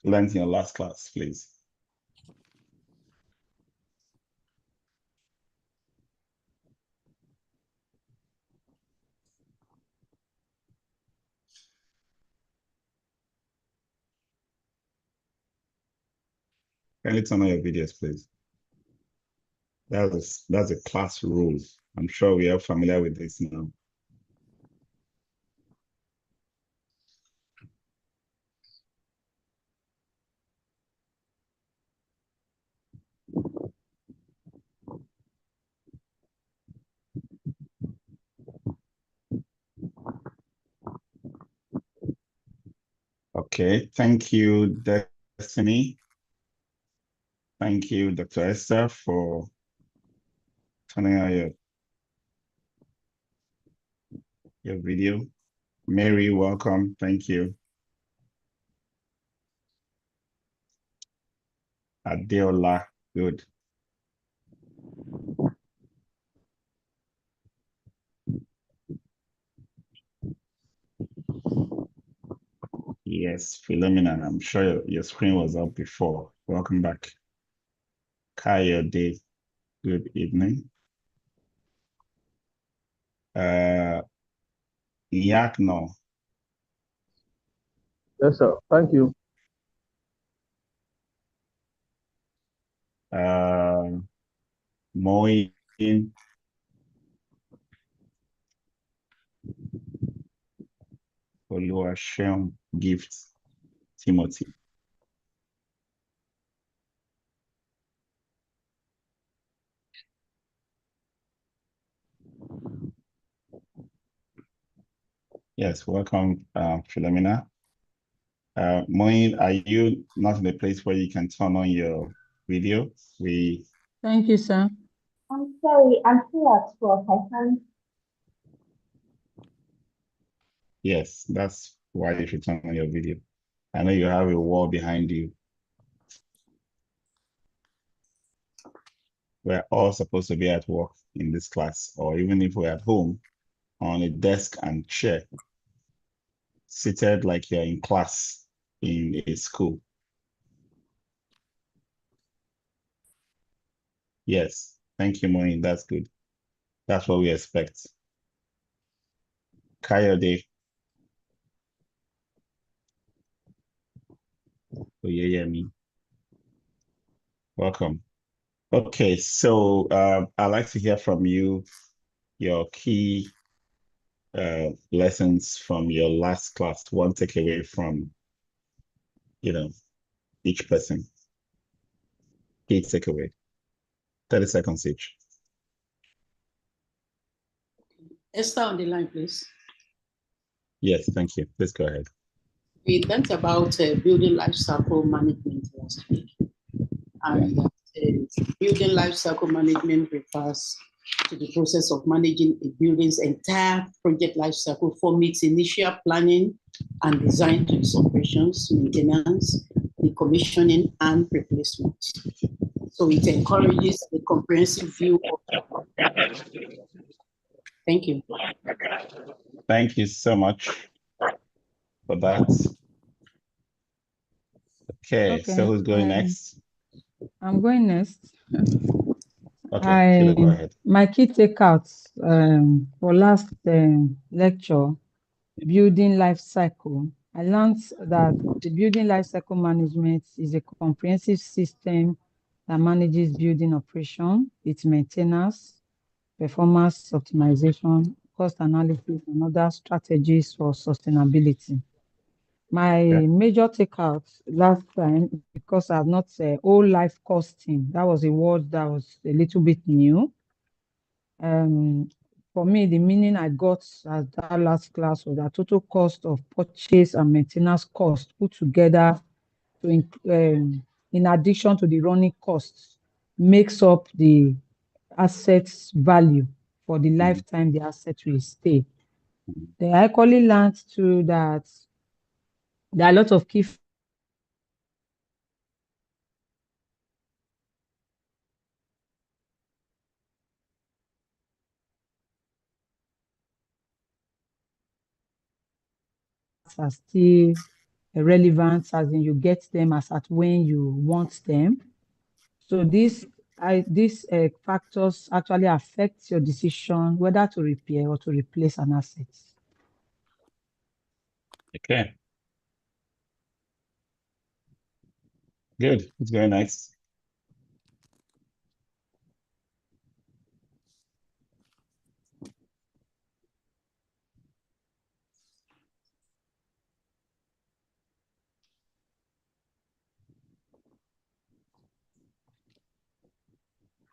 learned in your last class, please? Kindly turn on your videos, please. That's a class rule. I'm sure we are familiar with this now. Okay, thank you, Destiny. Thank you, Dr. Esther, for turning on your video. Mary, welcome. Thank you. Adeola, good. Yes, Philomena, I'm sure your screen was up before. Welcome back. Kayode, good evening. Yakno. Yes, sir. Thank you. Moin. Oluwaseun Gift Timothy. Yes, welcome, Philomena. Moin, are you not in a place where you can turn on your video? Thank you, sir. I'm sorry, I'm still at work. I can't. Yes, that's why you should turn on your video. I know you have a wall behind you. We're all supposed to be at work in this class, or even if we're at home, on a desk and chair, seated like you're in class in a school. Yes, thank you, Moin. That's good. That's what we expect. Kayode. Oyeyemi. Welcome. Okay, so I'd like to hear from you your key lessons from your last class, one takeaway from, each person. Key takeaway. 30 seconds each. Esther on the line, please. Yes, thank you. Please go ahead. We learned about building life cycle management last week. And building life cycle management refers to the process of managing a building's entire project life cycle from its initial planning and design to its operations, maintenance, decommissioning, and replacement. So it encourages a comprehensive view of. Thank you. Thank you so much for that. Okay, so who's going next? I'm going next. Okay, go ahead. My key takeouts for last lecture, building life cycle. I learned that the building life cycle management is a comprehensive system that manages building operation, its maintenance, performance optimization, cost analysis, and other strategies for sustainability. My major takeout last time, because I've not said whole life costing, that was a word that was a little bit new. For me, the meaning I got at that last class was that total cost of purchase and maintenance cost put together to in addition to the running costs makes up the asset's value for the lifetime the asset will stay. Then I equally learned too that there are a lot of key are still relevant, as in you get them as at when you want them. So these factors actually affect your decision whether to repair or to replace an asset. Okay. Good. It's very nice.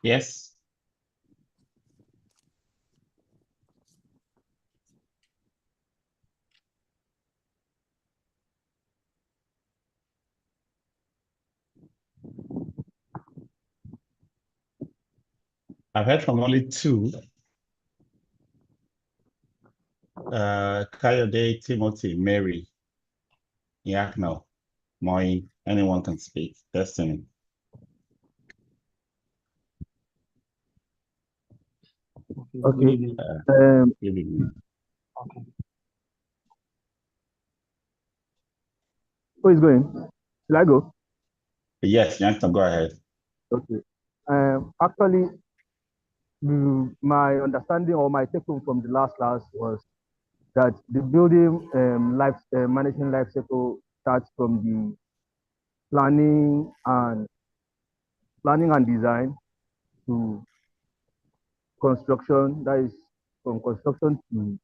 Yes. I've heard from only two. Kayode, Timothy, Mary, Yakno, Moi, anyone can speak. Destiny. Okay. Good evening. Okay. Who is going? Shall I go? Yes, Yakno, go ahead. Okay. Actually, my understanding or my take home from the last class was that the building management life cycle starts from the planning and design to construction. That is from construction to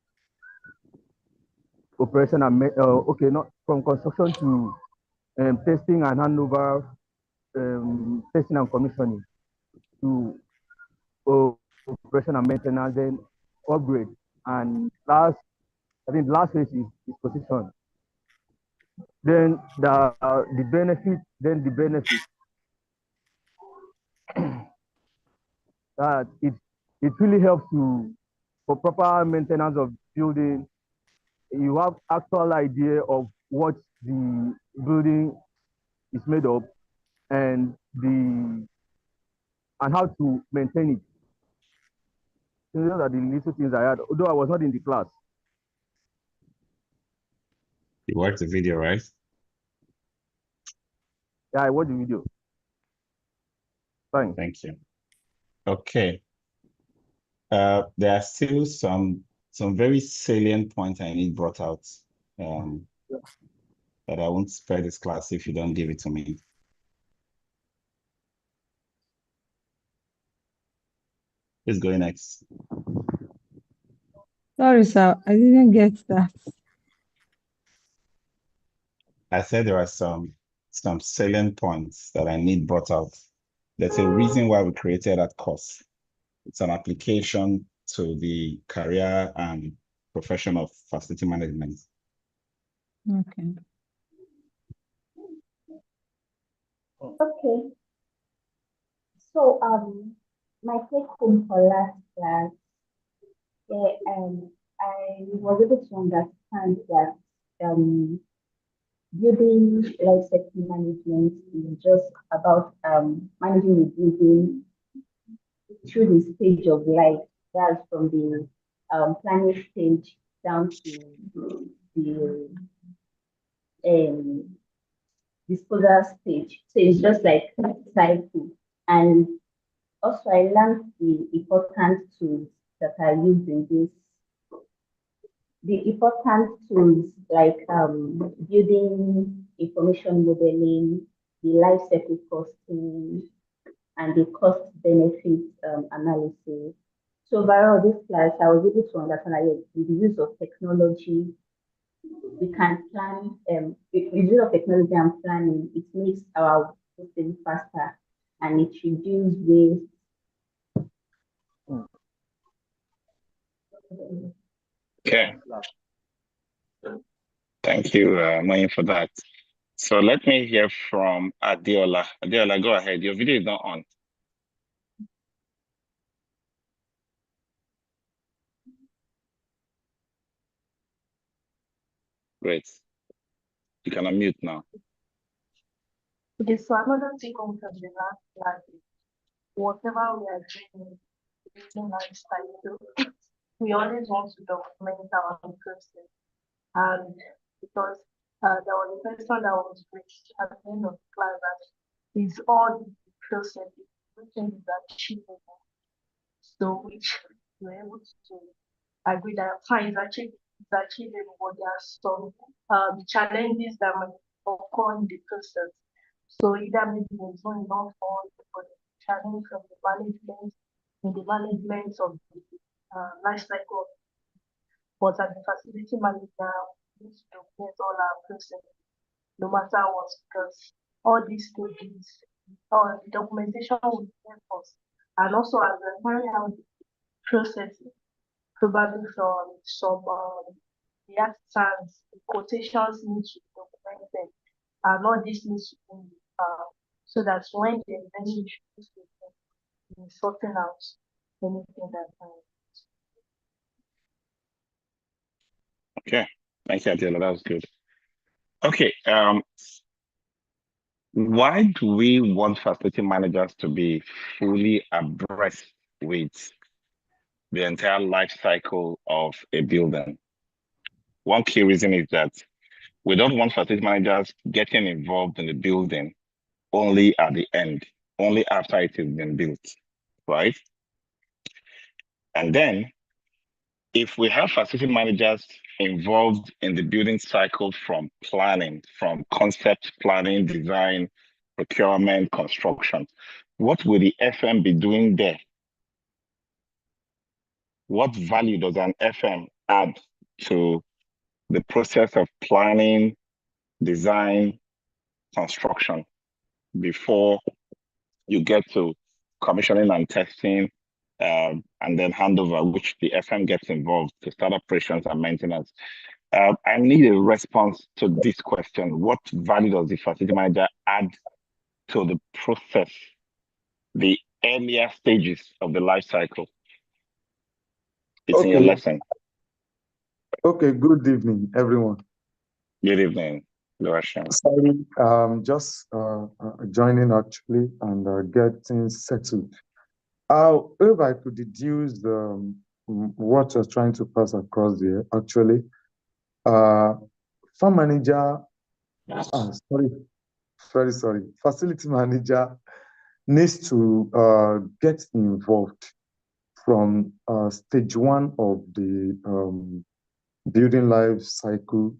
operation and okay, not from construction to testing and handover, testing and commissioning to operation and maintenance, then upgrade, and last, I think the last phase is position. Then the benefit, that it really helps to for proper maintenance of building. You have actual idea of what the building is made of and how to maintain it. So those are the little things I had, although I was not in the class. You watched the video, right? Yeah, I watched the video. Fine. Thank you. Okay. There are still some very salient points I need brought out that I won't spare this class if you don't give it to me. Who's going next? Sorry, sir, I didn't get that. I said there are some salient points that I need brought out. There's a reason why we created that course. It's an application to the career and profession of facility management. Okay. Okay. So my take home for last class, I was able to understand that building life cycle management is just about managing a building through the stage of life. That's from the planning stage down to the um, disposal stage. So it's just like a cycle. And also, I learned the important tools that are used in this. The important tools like building information modeling, the life cycle costing, and the cost benefit analysis. So overall, this class, I was able to understand that with the use of technology, we can plan, with the use of technology and planning, it makes our process faster and it reduces waste. Okay. Thank you, Moyin, for that. So let me hear from Adiola. Adiola, go ahead. Your video is not on. Great. You can unmute now. Okay, so another thing on from the last class is whatever we are doing in lifestyle, we always want to document our process. And because there was a question that was raised at the end of the class that is all the process, everything is achievable. So which we're able to agree that fine is achievable, but there are some challenges that might occur in the process. So either maybe there's not enough funds, or the challenge from the management in the management of the life cycle. But as the facility manager, we need to document all our processes, no matter what, because all these stages, or the documentation will help us. And also as a carry out the processes, probably from some the actions, the quotations need to be documented, and all this needs to be so that when there's any issues with them, we sorting out anything that Okay, thank you, Adela. That was good. Okay, why do we want facility managers to be fully abreast with the entire life cycle of a building? One key reason is that we don't want facility managers getting involved in the building only at the end, only after it has been built, right? And then if we have facility managers involved in the building cycle from planning, from concept planning, design, procurement, construction, what will the FM be doing there? What value does an FM add to the process of planning, design, construction before you get to commissioning and testing, and then handover, which the FM gets involved to start operations and maintenance? I need a response to this question. What value does the facility manager add to the process, the earlier stages of the life cycle? It's in your lesson. Okay, good evening, everyone. Good evening, Luashan. Sorry, just joining actually and getting settled. If I could deduce what you're trying to pass across here, actually, farm manager, sorry, facility manager needs to get involved from stage one of the building life cycle,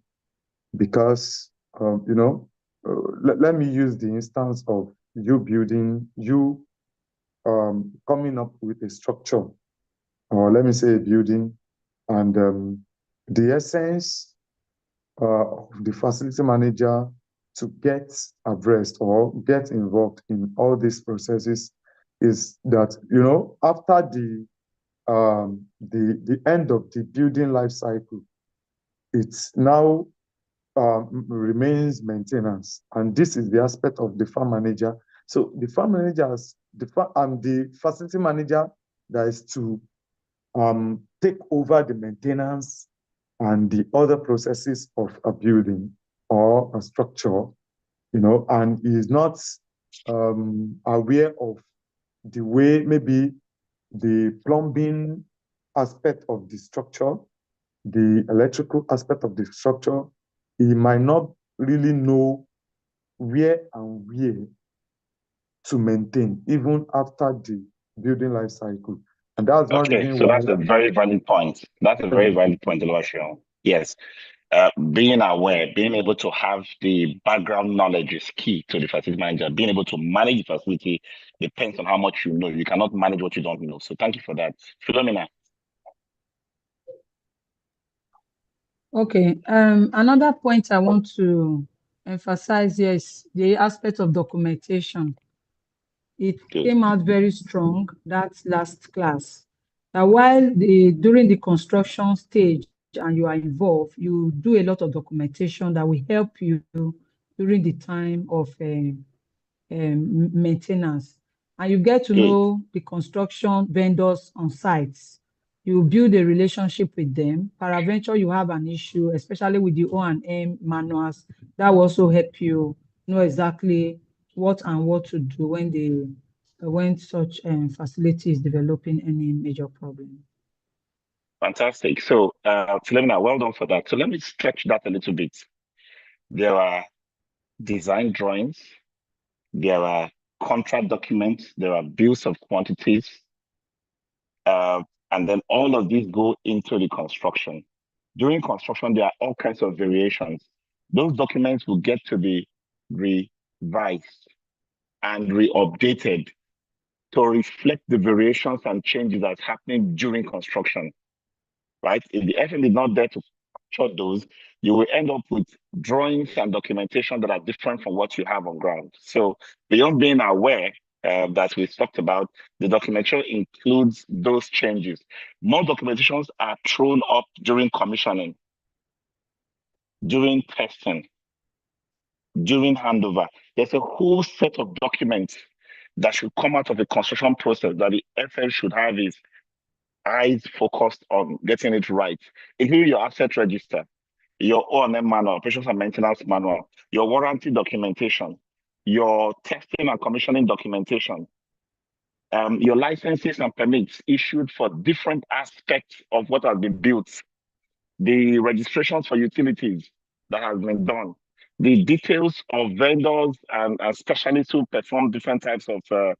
because let me use the instance of you coming up with a structure, or let me say a building, and the essence of the facility manager to get abreast or get involved in all these processes is that, after the end of the building life cycle, it's now remains maintenance, and this is the aspect of the farm manager. So the farm manager the facility manager that is to take over the maintenance and the other processes of a building or a structure, and is not aware of the way maybe the plumbing aspect of the structure, the electrical aspect of the structure. He might not really know where and where to maintain, even after the building life cycle. And that's one reason so why. that's a very valid point. That's a very valid point, Luashan. Yes. Being aware, being able to have the background knowledge is key to the facility manager. Being able to manage the facility depends on how much you know. You cannot manage what you don't know. So thank you for that. Philomena. Okay. Another point I want to emphasize here is the aspect of documentation. It came out very strong that last class. That while during the construction stage and you are involved, you do a lot of documentation that will help you during the time of maintenance. And you get to know the construction vendors on sites. You build a relationship with them. Peradventure, you have an issue, especially with the O&M manuals, that will also help you know exactly what to do when such facility is developing any major problem. Fantastic. So, Philomena, well done for that. So let me stretch that a little bit. there are design drawings, there are contract documents, there are bills of quantities, and then all of these go into the construction. During construction, there are all kinds of variations. Those documents will get to be revised and re-updated to reflect the variations and changes that's happening during construction, right? If the FM is not there to capture those, you will end up with drawings and documentation that are different from what you have on ground. So beyond being aware that we talked about, the documentation includes those changes. More documentations are thrown up during commissioning, during testing, during handover. There's a whole set of documents that should come out of the construction process that the FM should have its eyes focused on getting it right, including your asset register, your O&M manual, operations and maintenance manual, your warranty documentation, your testing and commissioning documentation, your licenses and permits issued for different aspects of what has been built, the registrations for utilities that has been done, the details of vendors and specialists who perform different types of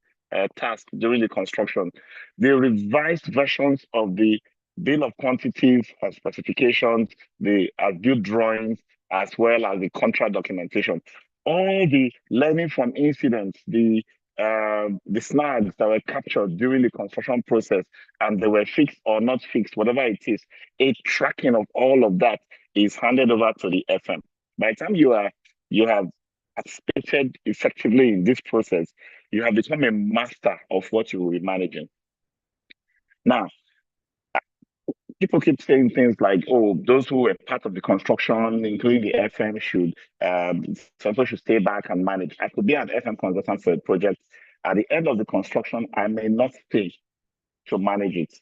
tasks during the construction, the revised versions of the bill of quantities and specifications, the as-built drawings, as well as the contract documentation. All the learning from incidents, the snags that were captured during the construction process and they were fixed or not fixed, whatever it is, a tracking of all of that is handed over to the FM. By the time you have participated effectively in this process, you have become a master of what you will be managing. Now, people keep saying things like, "Oh, those who were part of the construction, including the FM, should stay back and manage." I could be an FM consultant for a project. At the end of the construction, I may not stay to manage it,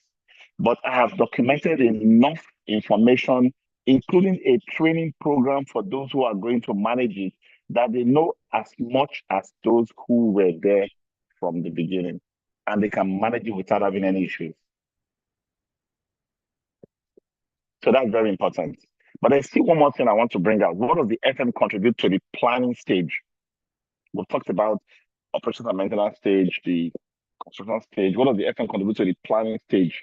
but I have documented enough information, including a training program for those who are going to manage it, that they know as much as those who were there from the beginning, and they can manage it without having any issues. So that's very important. But I see one more thing I want to bring out. What does the FM contribute to the planning stage? We've talked about operations and maintenance stage, the construction stage. What does the FM contribute to the planning stage?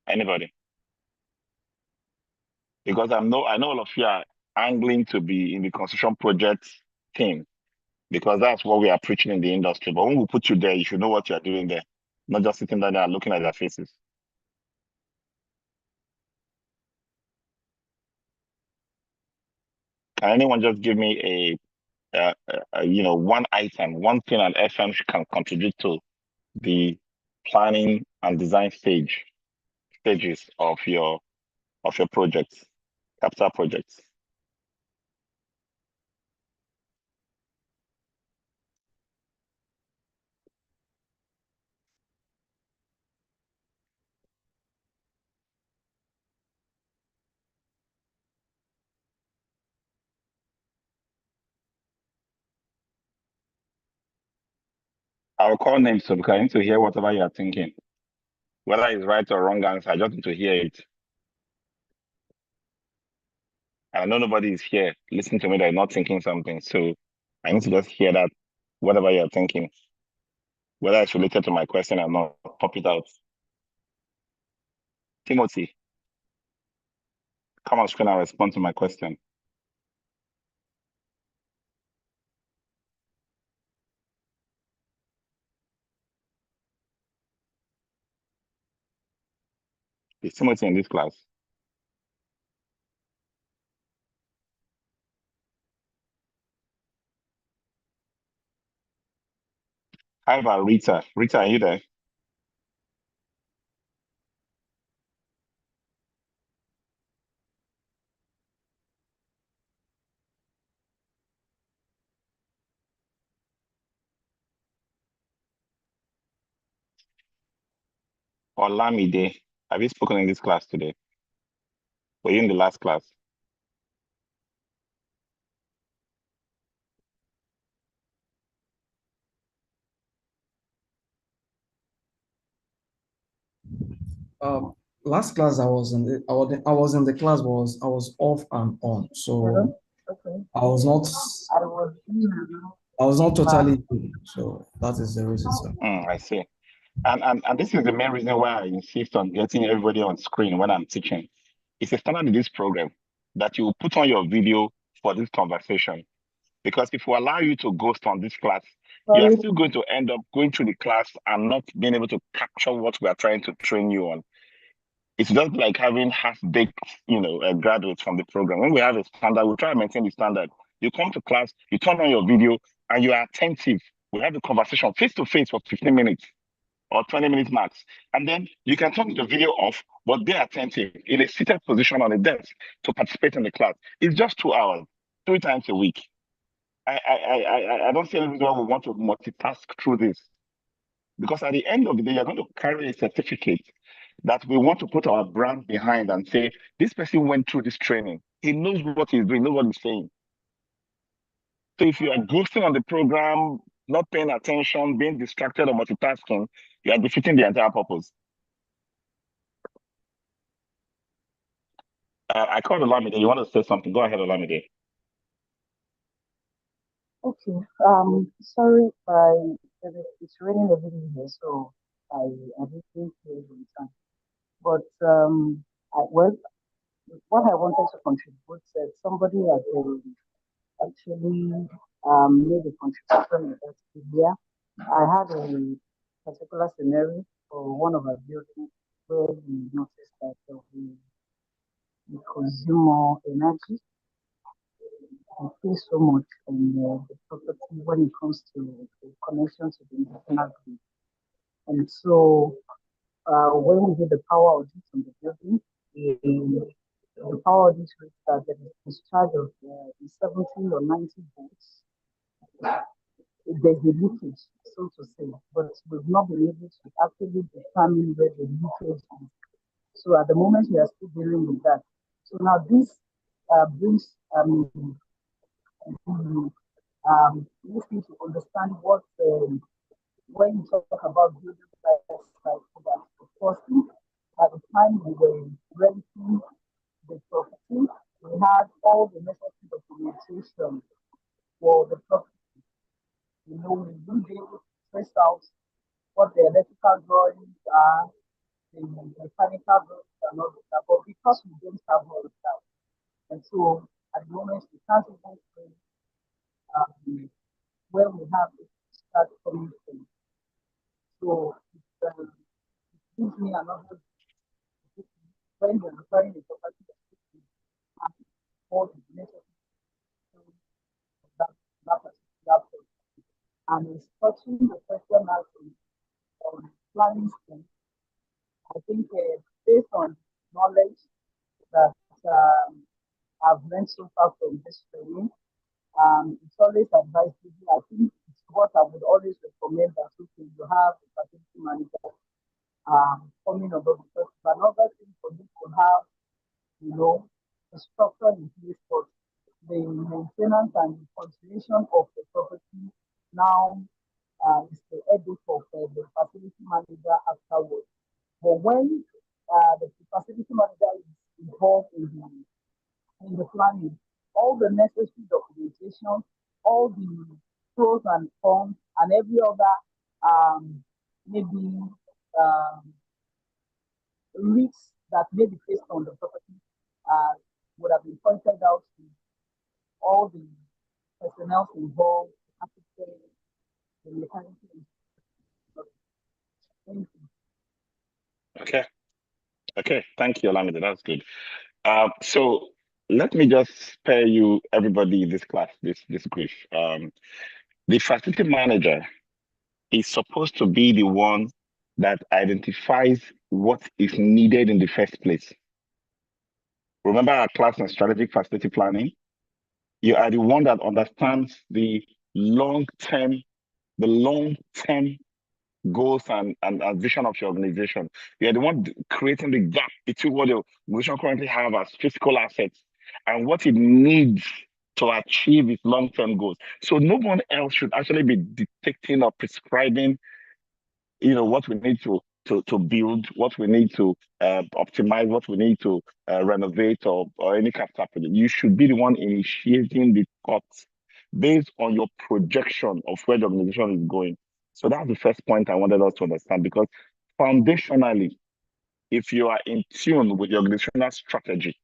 Anybody? Because I know all of you are angling to be in the construction project team, because that's what we are preaching in the industry. But when we put you there, you should know what you are doing there, not just sitting down there and looking at their faces. Can anyone just give me one item, one thing an FM can contribute to the planning and design stages of your projects, capital projects? I'll call names so because I need to hear whatever you are thinking. Whether it's right or wrong answer, I just need to hear it. I know nobody is here listening to me that is not thinking something. So I need to just hear that, whatever you're thinking, whether it's related to my question or not, pop it out. Timothy, come on screen and respond to my question. Is Timothy in this class? How about Rita? Rita, are you there? Olamide, have you spoken in this class today? Were you in the last class? Last class I was in the, I was in the class, was I was off and on, so Okay. I was not I was totally good. So that is the reason, sir. I see. And this is the main reason why I insist on getting everybody on screen when I'm teaching. It's a standard in this program that you put on your video for this conversation. Because if we allow you to ghost on this class, you are still going to end up going through the class and not being able to capture what we are trying to train you on. It's just like having half-baked, graduates from the program. When we have a standard, we try to maintain the standard. You come to class, you turn on your video, and you are attentive. We have the conversation face-to-face for 15 minutes or 20 minutes max. And then you can turn the video off, but be attentive in a seated position on a desk to participate in the class. It's just 2 hours, 3 times a week. I don't see any reason why we want to multitask through this. Because at the end of the day, you're going to carry a certificate that we want to put our brand behind and say, this person went through this training. He knows what he's doing, knows what he's saying. So if you are ghosting on the program, not paying attention, being distracted or multitasking, you are defeating the entire purpose. I called Olamide. You want to say something? Go ahead, Olamide. Okay. Sorry, it's raining a bit here, so I didn't hear you in time. But well, what I wanted to contribute, somebody has actually made a contribution in that area. I had a particular scenario for one of our buildings where we noticed that we consume more energy. We pay so much on the property when it comes to the connection to the internal grid. And so when we did the power audit on the building, the power audit reached that there is discharge of 70 or 90 volts. There's a leakage, so to say, but we've not been able to actually determine where the leakage is. So at the moment, we are still dealing with that. So now this brings you need to understand what when you talk about building life cycle, that of course at the time we were renting the property, we had all the necessary documentation for the property. We will be able to trace out what the electrical drawings are, the mechanical drawings and all that. But because we don't have all of that, and so at the moment we can't even say where we have to start coming from. So it gives me another when you're referring to property and all the necessary that particular project. And it's touching the question on planning scheme. I think based on knowledge that I've learned so far from this training, it's always advisable. I think it's what I would always recommend that you have a facility manager coming over, because another thing for you to have, a structure in place for the maintenance and the conservation of the property now is the headache of the facility manager afterwards. But when the facility manager is involved in the planning, all the necessary documentation, all the pros and cons, and every other maybe risks that may be faced on the property would have been pointed out to all the personnel involved, architects, the mechanical. Thank you. Okay. Thank you, Olamide. That's good. So let me just spare you, everybody in this class, this grief. The facility manager is supposed to be the one that identifies what is needed in the first place. Remember our class on strategic facility planning? You are the one that understands the long-term goals and vision of your organization. You're the one creating the gap between what your organization currently have as physical assets and what it needs to achieve its long-term goals. So no one else should actually be dictating or prescribing, what we need to to build, what we need to optimize, what we need to renovate, or any capital project. You should be the one initiating the cuts based on your projection of where the organization is going. So that's the first point I wanted us to understand, because foundationally, if you are in tune with your organizational strategy,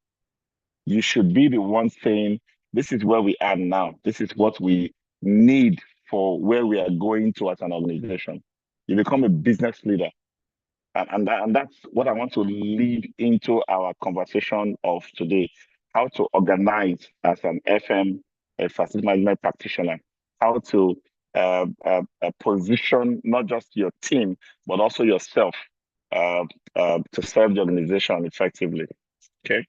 you should be the one saying, this is where we are now. This is what we need for where we are going to as an organization. You become a business leader. And that's what I want to lead into our conversation of today, how to organize as an FM, a facility management practitioner, how to position not just your team, but also yourself to serve the organization effectively. Okay.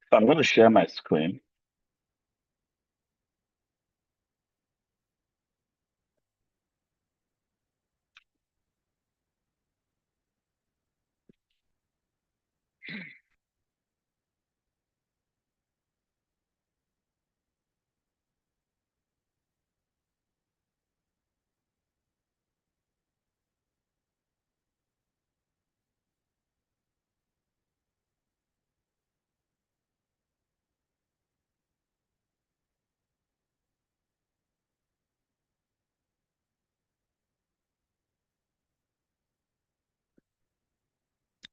So I'm going to share my screen.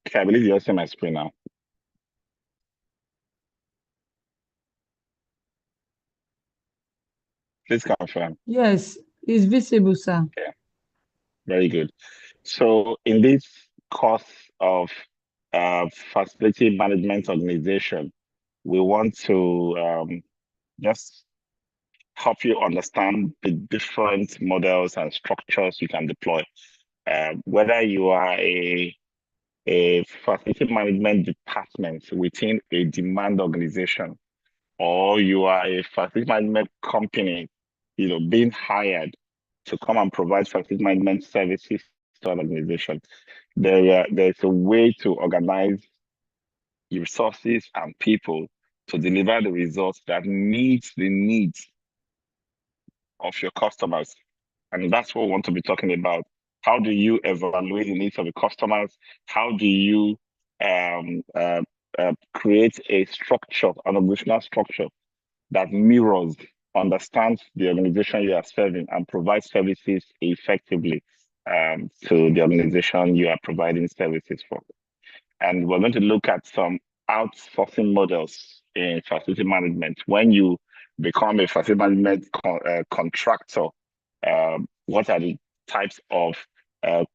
Okay, I believe you're seeing my screen now. Please confirm. Yes, it's visible, sir. Okay, very good. So in this course of facility management organization, we want to just help you understand the different models and structures you can deploy. Whether you are a facility management department within a demand organization, or you are a facility management company, being hired to come and provide facility management services to an organization, there's a way to organize resources and people to deliver the results that meets the needs of your customers. And that's what we want to be talking about. How do you evaluate the needs of the customers? How do you create a structure, an organizational structure that mirrors, understands the organization you are serving, and provides services effectively to the organization you are providing services for? And we're going to look at some outsourcing models in facility management. When you become a facility management contractor, what are the types of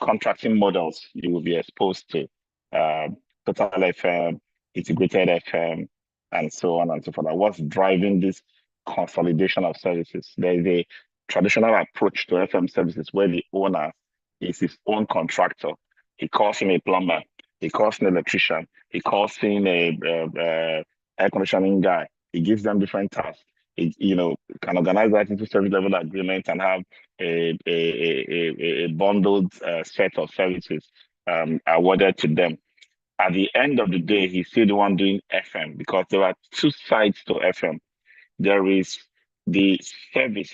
contracting models you will be exposed to? Total FM, integrated FM, and so on and so forth. What's driving this consolidation of services? There is a traditional approach to FM services where the owner is his own contractor. He calls him a plumber, he calls in an electrician, he calls in a air conditioning guy. He gives them different tasks. He, can organize that into service level agreement and have a bundled set of services awarded to them. At the end of the day, he's still the one doing FM, because there are two sides to FM. There is the service,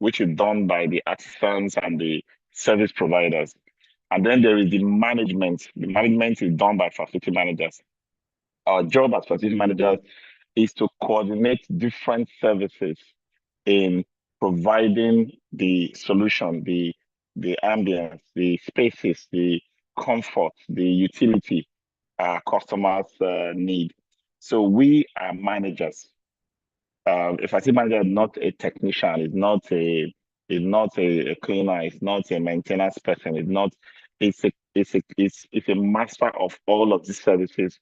which is done by the artisans and the service providers. And then there is the management. The management is done by facility managers. Our job as facility managers is to coordinate different services in providing the solution, the ambience, the spaces, the comfort, the utility our customers need. So we are managers. A facility manager is not a technician, is not a cleaner, is not a maintenance person, it's a master of all of these services,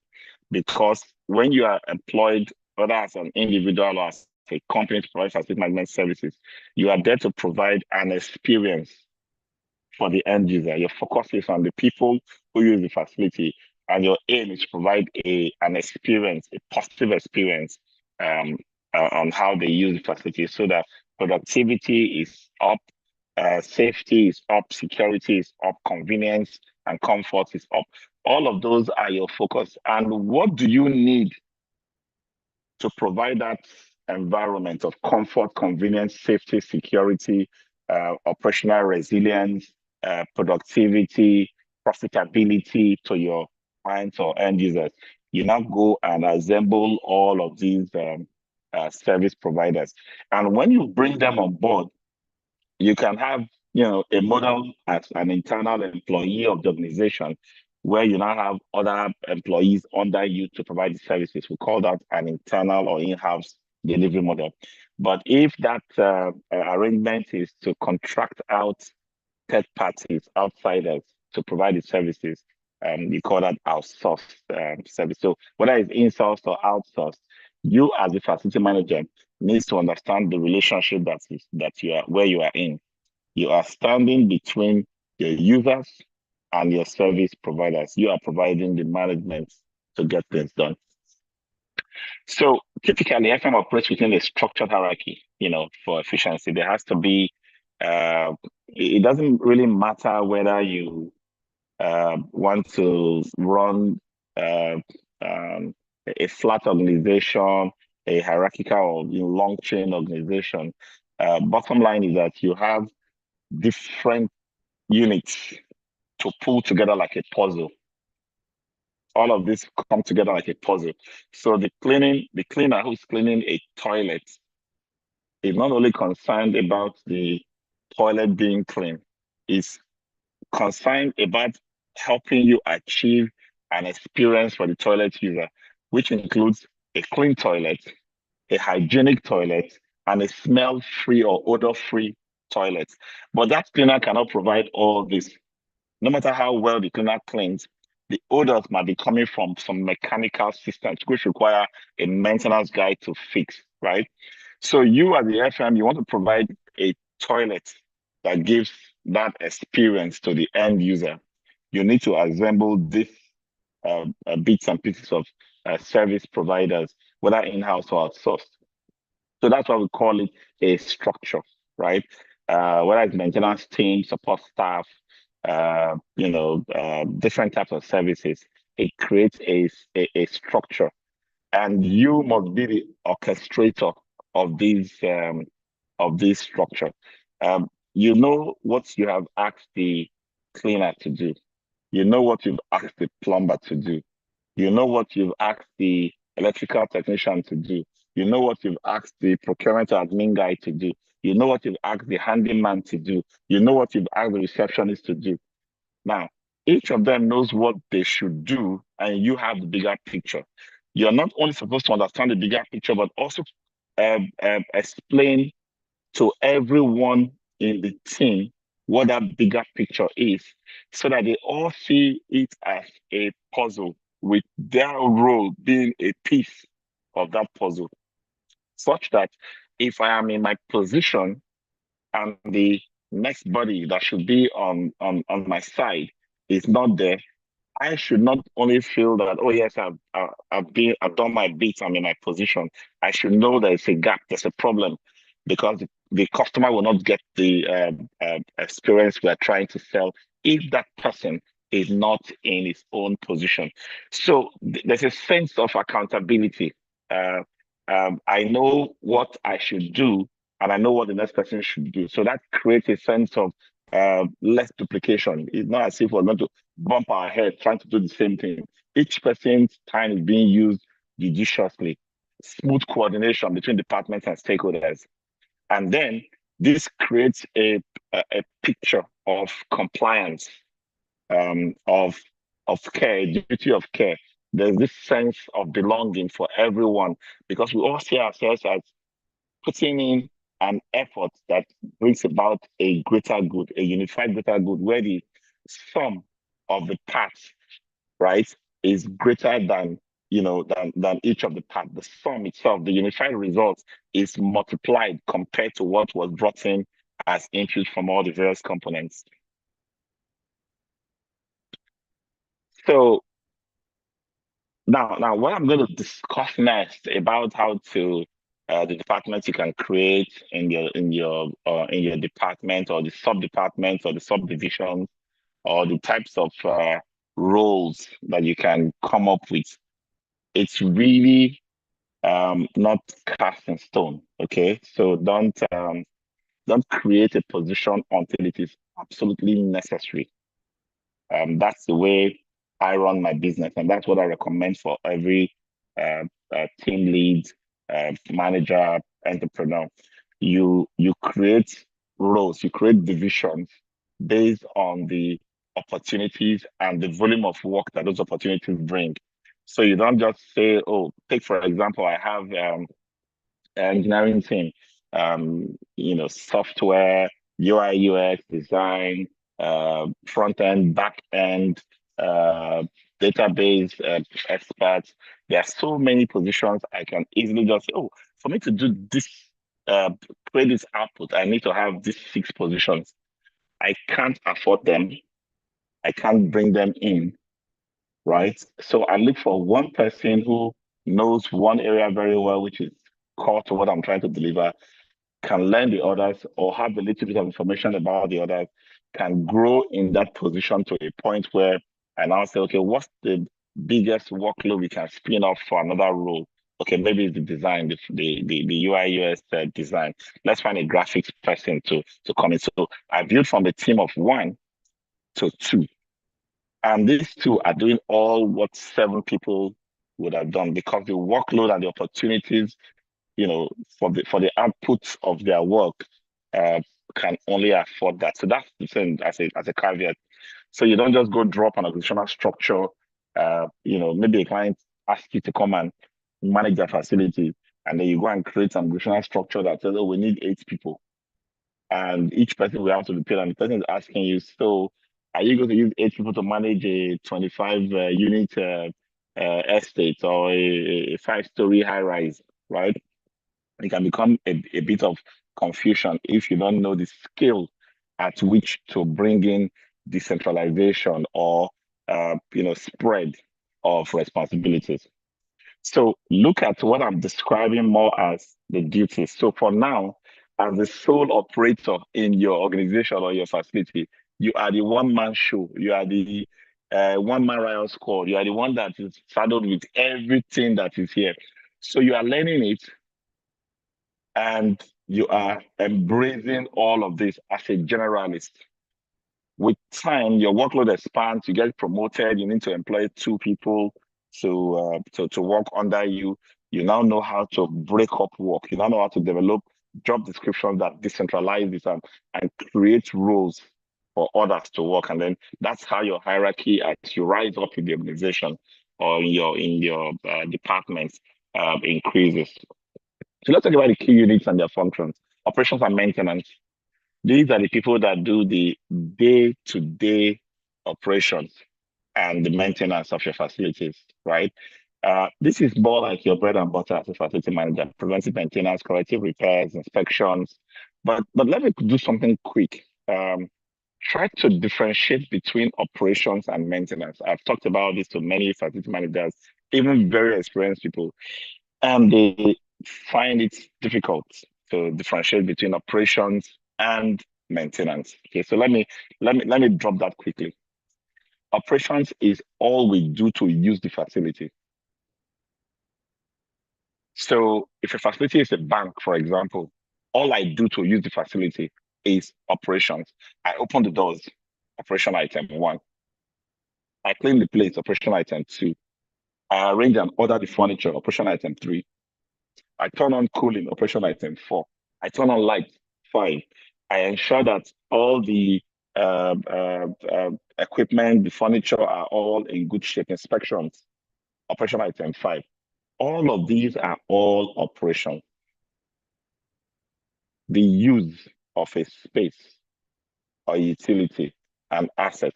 because when you are employed, whether as an individual or as a company to provide facility management services, you are there to provide an experience for the end user. Your focus is on the people who use the facility, and your aim is to provide an experience, a positive experience on how they use the facility, so that productivity is up, safety is up, security is up, convenience and comfort is up. All of those are your focus. And what do you need to provide that environment of comfort, convenience, safety, security, operational resilience, productivity, profitability to your clients or end users. You now go and assemble all of these service providers. And when you bring them on board, you can have, a model as an internal employee of the organization where you now have other employees under you to provide the services. We call that an internal or in-house delivery model. But if that arrangement is to contract out third parties, outsiders to provide the services, you call that outsourced service. So whether it's in-sourced or outsourced, you as the facility manager needs to understand the relationship that you are where you are in. You are standing between your users and your service providers. You are providing the management to get things done. So typically, FM operates within a structured hierarchy. For efficiency, there has to be. It doesn't really matter whether you want to run a flat organization, a hierarchical or long chain organization. Bottom line is that you have different units to pull together like a puzzle. All of this come together like a puzzle. So the cleaner who's cleaning a toilet is not only concerned about the toilet being clean, is concerned about helping you achieve an experience for the toilet user, which includes a clean toilet, a hygienic toilet, and a smell-free or odor-free toilet. But that cleaner cannot provide all this. No matter how well the cleaner cleans, the odors might be coming from some mechanical systems, which require a maintenance guy to fix, right? So you as the FM, you want to provide a toilet that gives that experience to the end user. You need to assemble this bits and pieces of service providers, whether in-house or outsourced. So that's why we call it a structure, right? Whether it's maintenance team, support staff, different types of services, it creates a structure. And you must be the orchestrator of this structure. You know what you have asked the cleaner to do. You know what you've asked the plumber to do. You know what you've asked the electrical technician to do. You know what you've asked the procurement admin guy to do. You know what you've asked the handyman to do. You know what you've asked the receptionist to do. Now, each of them knows what they should do, and you have the bigger picture. You're not only supposed to understand the bigger picture, but also explain to everyone in the team what that bigger picture is, so that they all see it as a puzzle, with their role being a piece of that puzzle, such that if I am in my position and the next body that should be on my side is not there, I should not only feel that, oh yes, I've done my bit, I'm in my position. I should know there's a gap, there's a problem, because the customer will not get the experience we are trying to sell if that person is not in his own position. So there's a sense of accountability. I know what I should do, and I know what the next person should do. So that creates a sense of less duplication. It's not as if we're going to bump our head trying to do the same thing. Each person's time is being used judiciously. Smooth coordination between departments and stakeholders. And then this creates a picture of compliance, of care, duty of care. There's this sense of belonging for everyone, because we all see ourselves as putting in an effort that brings about a greater good, a unified greater good, where the sum of the parts, right, is greater than each of the parts. The sum itself, the unified result, is multiplied compared to what was brought in as input from all the various components. So now what I'm going to discuss next about how to the departments you can create in your department, or the sub-departments, or the subdivisions, or the types of roles that you can come up with. It's really not cast in stone. Okay, so don't create a position until it is absolutely necessary. That's the way I run my business, and that's what I recommend for every team lead, manager, entrepreneur. You create roles, you create divisions based on the opportunities and the volume of work that those opportunities bring. So you don't just say, oh, take for example, I have engineering team, software, UI, UX, design, front end, back end, database experts. There are so many positions I can easily just say, oh, for me to do this, create this output, I need to have these 6 positions. I can't afford them. I can't bring them in, right? So I look for one person who knows one area very well, which is core to what I'm trying to deliver, can learn the others or have a little bit of information about the others, can grow in that position to a point where I now say, okay, what's the biggest workload we can spin off for another role? Okay, maybe it's the design, the UI UX design. Let's find a graphics person to come in. So I built from a team of 1 to 2. And these 2 are doing all what 7 people would have done because the workload and the opportunities, for the outputs of their work, can only afford that. So that's the thing as a caveat. So you don't just go drop an organizational structure. Maybe a client asks you to come and manage their facility, and then you go and create an organizational structure that says, oh, we need 8 people. And each person will have to be paid, and the person is asking you, so are you going to use 8 people to manage a 25 unit estate or a 5-story high rise, right? It can become a bit of confusion if you don't know the scale at which to bring in decentralization or spread of responsibilities. So look at what I'm describing more as the duties. So for now, as the sole operator in your organization or your facility, you are the one-man show. You are the one-man riot squad. You are the one that is saddled with everything that is here. So you are learning it, and you are embracing all of this as a generalist. With time, your workload expands, you get promoted, you need to employ 2 people to work under you. You now know how to break up work. You now know how to develop job descriptions that decentralize this and create roles for others to work. And then that's how your hierarchy, as you rise up in the organization or in your departments, increases. So let's talk about the key units and their functions. Operations and maintenance. These are the people that do the day-to-day operations and the maintenance of your facilities, right? This is more like your bread and butter as a facility manager: preventive maintenance, corrective repairs, inspections. But let me do something quick. Try to differentiate between operations and maintenance. I've talked about this to many facility managers, even very experienced people, and they find it difficult to differentiate between operations and maintenance. Okay, so let me drop that quickly. Operations is all we do to use the facility. So if a facility is a bank, for example, all I do to use the facility is operations. I open the doors, operation item 1. I clean the place, operation item 2. I arrange and order the furniture, operation item 3. I turn on cooling, operation item 4. I turn on light, 5. I ensure that all the equipment, the furniture are all in good shape. Inspections, operation item 5. All of these are all operations. The use of a space or utility and asset,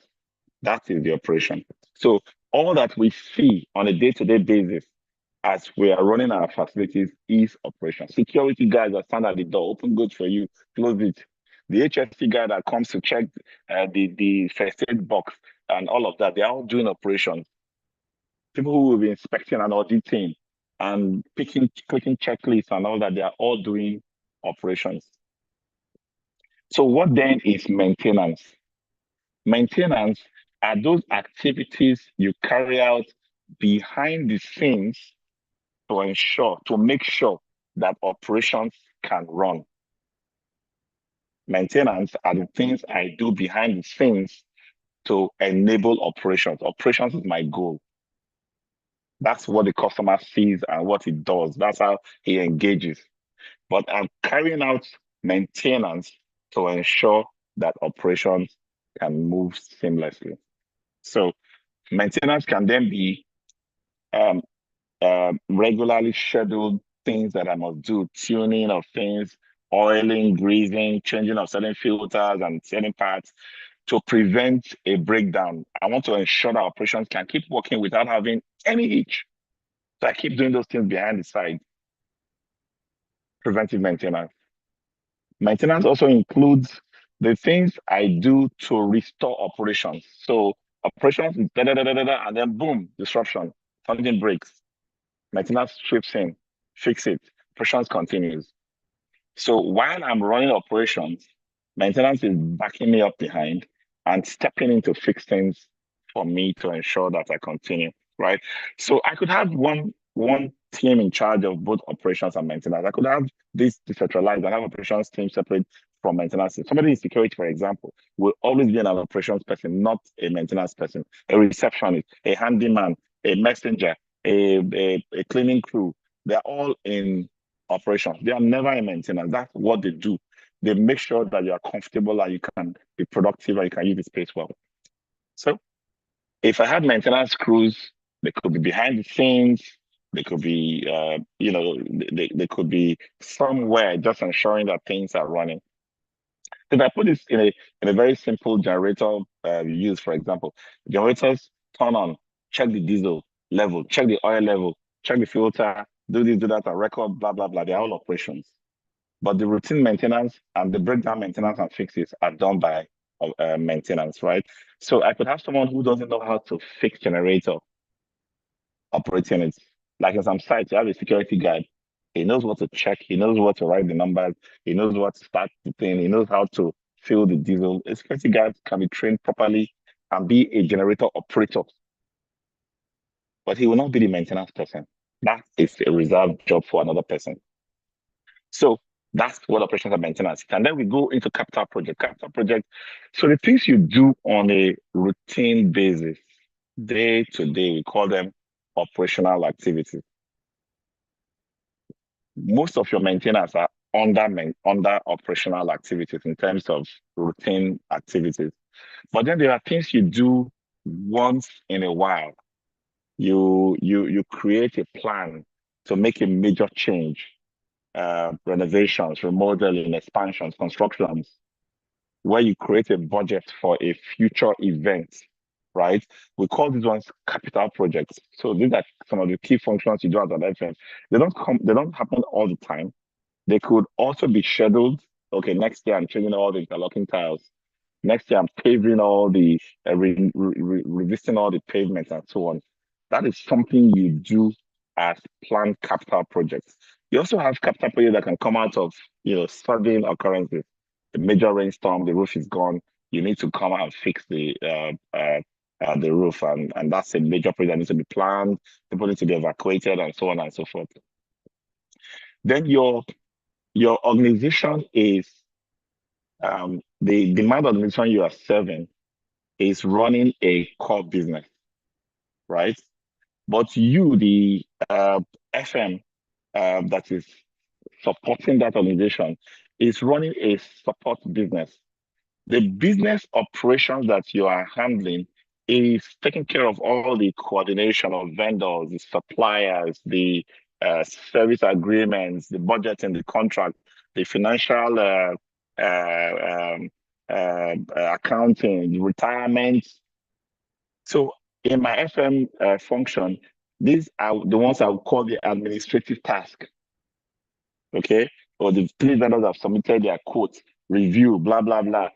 that is the operation. So all that we see on a day-to-day basis as we are running our facilities is operation. Security guys that stand at the door, open goods for you, close it. The HSC guy that comes to check the first aid box and all of that, they're all doing operations. People who will be inspecting and auditing and clicking checklists and all that, they are all doing operations. So what then is maintenance? Maintenance are those activities you carry out behind the scenes to make sure that operations can run. Maintenance are the things I do behind the scenes to enable operations. Operations is my goal. That's what the customer sees and what he does. That's how he engages. But I'm carrying out maintenance to ensure that operations can move seamlessly. So maintenance can then be regularly scheduled things that I must do, tuning of things, oiling, greasing, changing of certain filters and certain parts to prevent a breakdown. I want to ensure that operations can keep working without having any hitch. So I keep doing those things behind the side. Preventive maintenance. Maintenance also includes the things I do to restore operations. So operations, and then boom, disruption, something breaks. Maintenance sweeps in, fix it, operations continues. So while I'm running operations, maintenance is backing me up behind and stepping in to fix things for me to ensure that I continue, right? So I could have one team in charge of both operations and maintenance. I could have this decentralized and have operations team separate from maintenance. Somebody in security, for example, will always be an operations person, not a maintenance person, a receptionist, a handyman, a messenger, a cleaning crew. They're all in operations. They are never in maintenance. That's what they do. They make sure that you are comfortable and you can be productive and you can use the space well. So if I had maintenance crews, they could be behind the scenes, they could be, they could be somewhere just ensuring that things are running. If I put this in a very simple generator use, for example, generators turn on, check the diesel level, check the oil level, check the filter, do this, do that, and record, blah, blah, blah. They're all operations. But the routine maintenance and the breakdown maintenance and fixes are done by maintenance, right? So I could have someone who doesn't know how to fix generator operating it. Like in some sites, you have a security guard. He knows what to check. He knows what to write the numbers. He knows what to start the thing. He knows how to fill the diesel. A security guard can be trained properly and be a generator operator. But he will not be the maintenance person. That is a reserved job for another person. So that's what operations and maintenance. And then we go into capital project. Capital project. So the things you do on a routine basis, day to day, we call them operational activities. Most of your maintenance are under operational activities in terms of routine activities. But then there are things you do once in a while. You create a plan to make a major change, renovations, remodeling, expansions, constructions, where you create a budget for a future event, right? We call these ones capital projects. So these are some of the key functions you do as an FM. They don't happen all the time. They could also be scheduled. Okay, next year I'm changing all the interlocking tiles. Next year I'm paving all the revisiting all the pavements and so on. That is something you do as planned capital projects. You also have capital projects that can come out of sudden occurrences. The major rainstorm, the roof is gone. You need to come out and fix the roof, and that's a major project that needs to be planned. People need to be evacuated, and so on and so forth. Then your organization is the demand organization you are serving is running a core business, right? But you, the FM that is supporting that organization, is running a support business. The business operations that you are handling is taking care of all the coordination of vendors, the suppliers, the service agreements, the budget and the contract, the financial accounting, retirement. So in my FM function, these are the ones I would call the administrative task. Okay, or the 3 vendors have submitted their quotes, review, blah, blah, blah.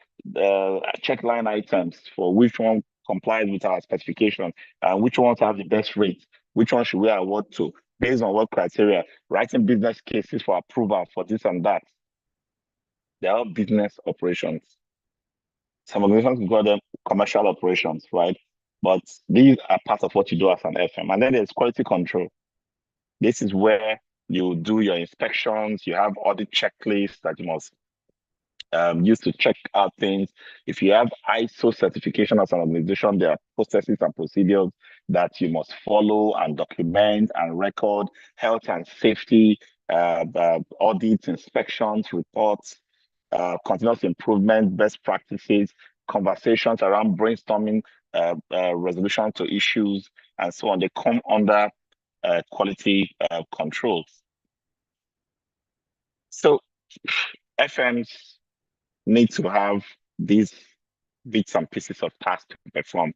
Check line items for which one complies with our specification and which ones have the best rate, which one should we award to, based on what criteria, writing business cases for approval for this and that. They are all business operations. Some organizations call them commercial operations, right? But these are part of what you do as an FM. And then there's quality control. This is where you do your inspections, you have audit checklists that you must used to check out things. If you have ISO certification as an organization, there are processes and procedures that you must follow and document and record. Health and safety, audits, inspections, reports, continuous improvement, best practices, conversations around brainstorming, resolution to issues, and so on. They come under quality control. So FMs need to have these bits and pieces of tasks to perform,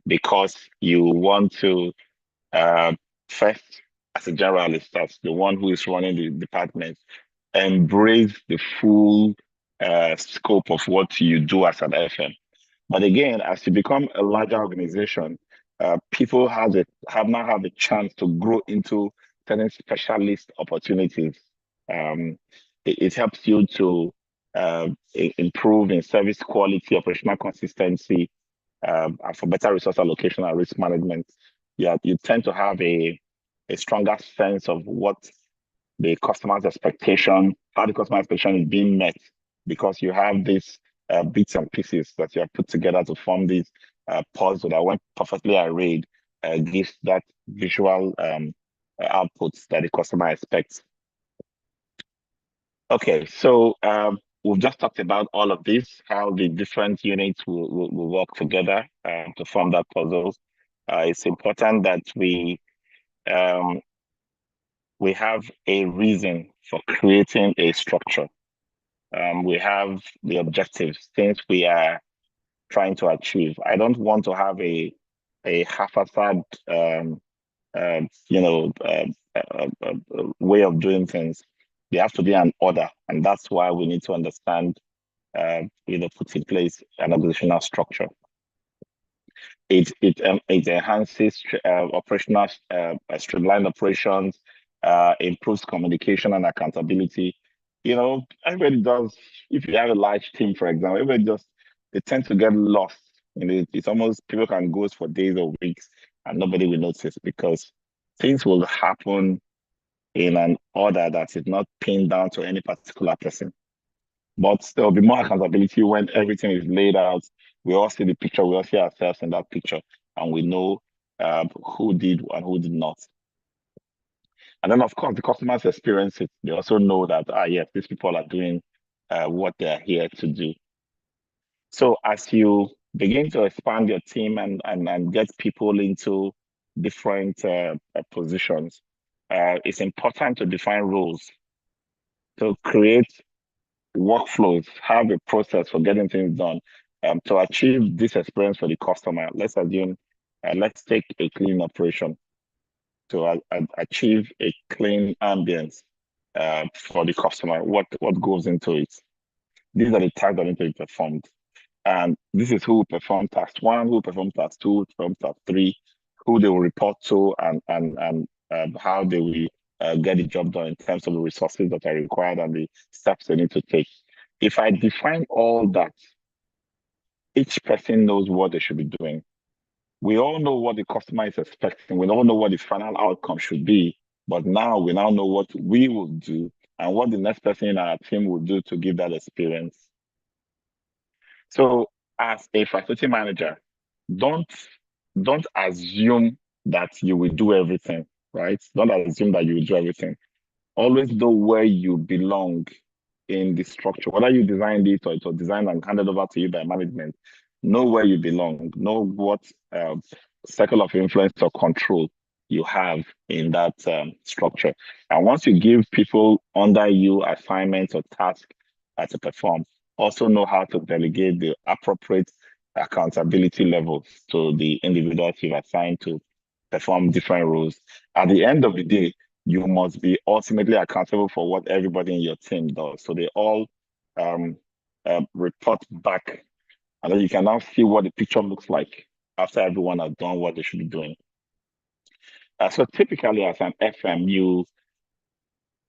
because you want to first, as a generalist, as the one who is running the department, embrace the full scope of what you do as an FM. But again, as you become a larger organization, people have now have a chance to grow into certain specialist opportunities. It helps you to improve in service quality, operational consistency, and for better resource allocation and risk management. Yeah, you tend to have a stronger sense of what the customer's expectation, how the customer expectation is being met, because you have these bits and pieces that you have put together to form this puzzle that, when perfectly arrayed, gives that visual outputs that the customer expects. Okay, so we've just talked about all of this, how the different units will work together to form that puzzle. It's important that we have a reason for creating a structure. We have the objectives, things we are trying to achieve. I don't want to have a haphazard, way of doing things. There has to be an order, and that's why we need to understand, put in place an organizational structure. It enhances operational streamlined operations, improves communication and accountability. Everybody does. If you have a large team, for example, they tend to get lost. It's almost, people can go for days or weeks and nobody will notice, because things will happen in an order that is not pinned down to any particular person. But there will be more accountability when everything is laid out. We all see the picture, we all see ourselves in that picture, and we know who did and who did not. And then, of course, the customers experience it. They also know that, yes, these people are doing what they're here to do. So as you begin to expand your team and get people into different positions, it's important to define roles, to create workflows, have a process for getting things done, to achieve this experience for the customer. Let's assume, let's take a clean operation. To achieve a clean ambience for the customer, what goes into it? These are the tasks that need to be performed. And this is who will perform task 1, who will perform task 2, who will perform task 3, who they will report to, and how they will get the job done in terms of the resources that are required and the steps they need to take. If I define all that, each person knows what they should be doing. We all know what the customer is expecting. We all know what the final outcome should be. But now we know what we will do and what the next person in our team will do to give that experience. So as a facility manager, don't assume that you will do everything, right? Don't assume that you will do everything. Always know where you belong in the structure. Whether you designed it or it was designed and handed over to you by management, know where you belong. Know what circle of influence or control you have in that structure. And once you give people under you assignments or tasks to perform, also know how to delegate the appropriate accountability levels to the individuals you've assigned to perform different roles. At the end of the day, you must be ultimately accountable for what everybody in your team does. So they all report back, and then you can now see what the picture looks like after everyone has done what they should be doing. So typically as an FM,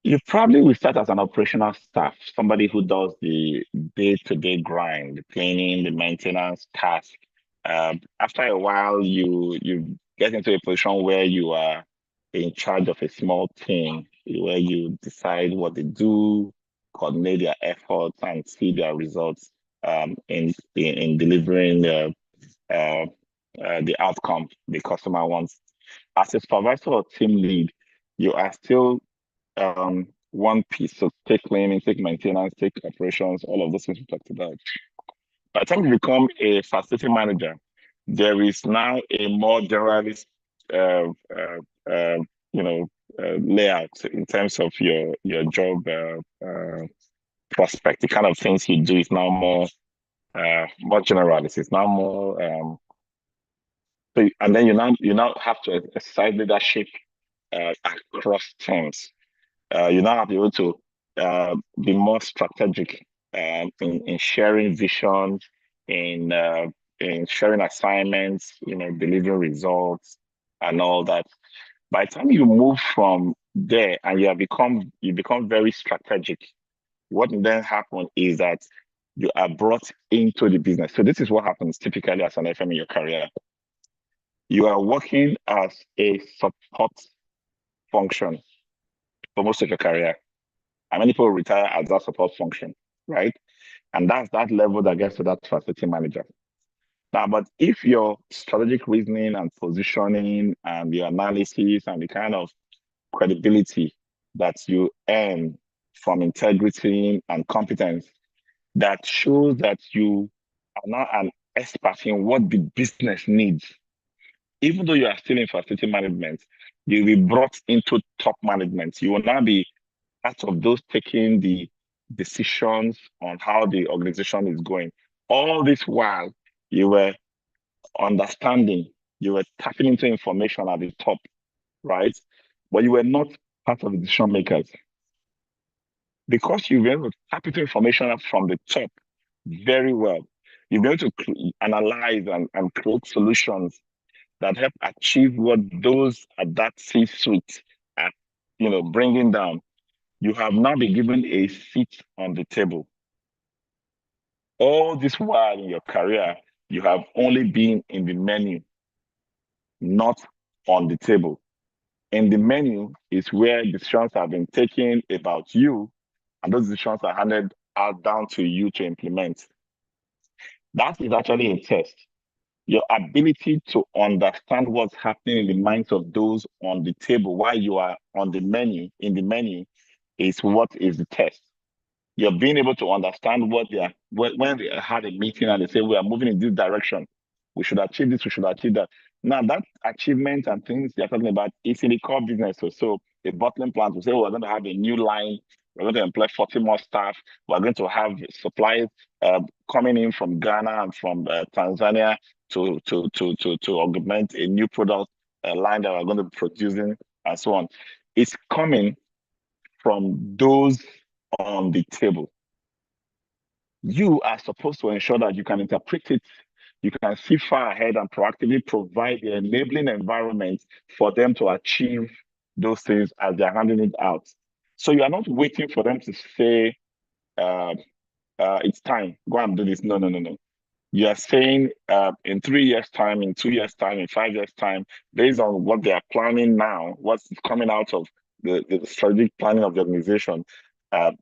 you probably will start as an operational staff, somebody who does the day-to-day grind, the cleaning, the maintenance task. After a while, you get into a position where you are in charge of a small team, where you decide what they do, coordinate their efforts and see their results in delivering the outcome the customer wants. As a supervisor or team lead, you are still one piece. So take cleaning, take maintenance, take operations, all of those things we talked about. By the time you become a facility manager, there is now a more generalist, layout in terms of your job prospect. The kind of things you do is now more generalist. It's now more. And then you now have to exercise leadership across teams. You now have to be able to be more strategic in sharing visions, in sharing assignments, delivering results and all that. By the time you move from there and you become very strategic, what then happens is that you are brought into the business. So this is what happens typically as an FM in your career. You are working as a support function for most of your career. And many people retire as that support function, right? And that's that level that gets to that facility manager. Now, but if your strategic reasoning and positioning and the analysis and the kind of credibility that you earn from integrity and competence that shows that you are now an expert in what the business needs, even though you are still in facility management, you'll be brought into top management. You will now be part of those taking the decisions on how the organization is going. All this while you were understanding, you were tapping into information at the top, right? But you were not part of the decision makers. Because you were able to tap into information from the top very well, you'll be able to analyze and create solutions that help achieve what those at that C-suite are, bringing down. You have now been given a seat on the table. All this while in your career, you have only been in the menu, not on the table. In the menu is where decisions have been taken about you, and those decisions are handed out down to you to implement. That is actually a test. Your ability to understand what's happening in the minds of those on the table while you are on the menu, in the menu, is what is the test. You're being able to understand what when they had a meeting and they say, we are moving in this direction, we should achieve this, we should achieve that. Now that achievement and things they're talking about is in the core business. So a bottling plant will say, we're going to have a new line, we're going to employ 40 more staff, we're going to have supplies coming in from Ghana and from Tanzania to augment a new product line that we're going to be producing and so on. It's coming from those on the table. You are supposed to ensure that you can interpret it, you can see far ahead and proactively provide the enabling environment for them to achieve those things as they're handing it out. So you are not waiting for them to say, it's time, go and do this. No. You are saying in 3 years' time, in 2 years' time, in 5 years' time, based on what they are planning now, what's coming out of the strategic planning of the organization,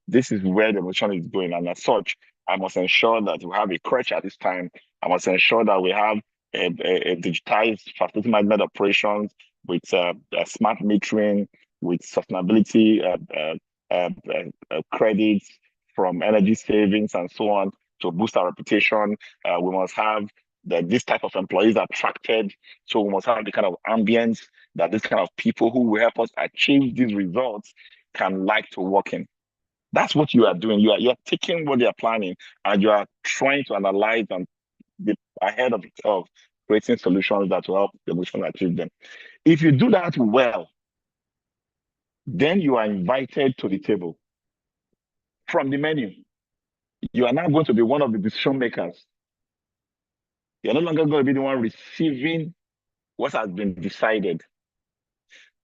this is where the mission is going. And as such, I must ensure that we have a crutch at this time. I must ensure that we have a digitized facility management operations with smart metering, with sustainability credits from energy savings and so on to boost our reputation. We must have this type of employees attracted. So we must have the kind of ambience that this kind of people who will help us achieve these results can like to work in. That's what you are doing. You are taking what they are planning and you are trying to analyze and be ahead of creating solutions that will help the mission achieve them. If you do that well, then you are invited to the table from the menu. You are now going to be one of the decision makers. You're no longer going to be the one receiving what has been decided.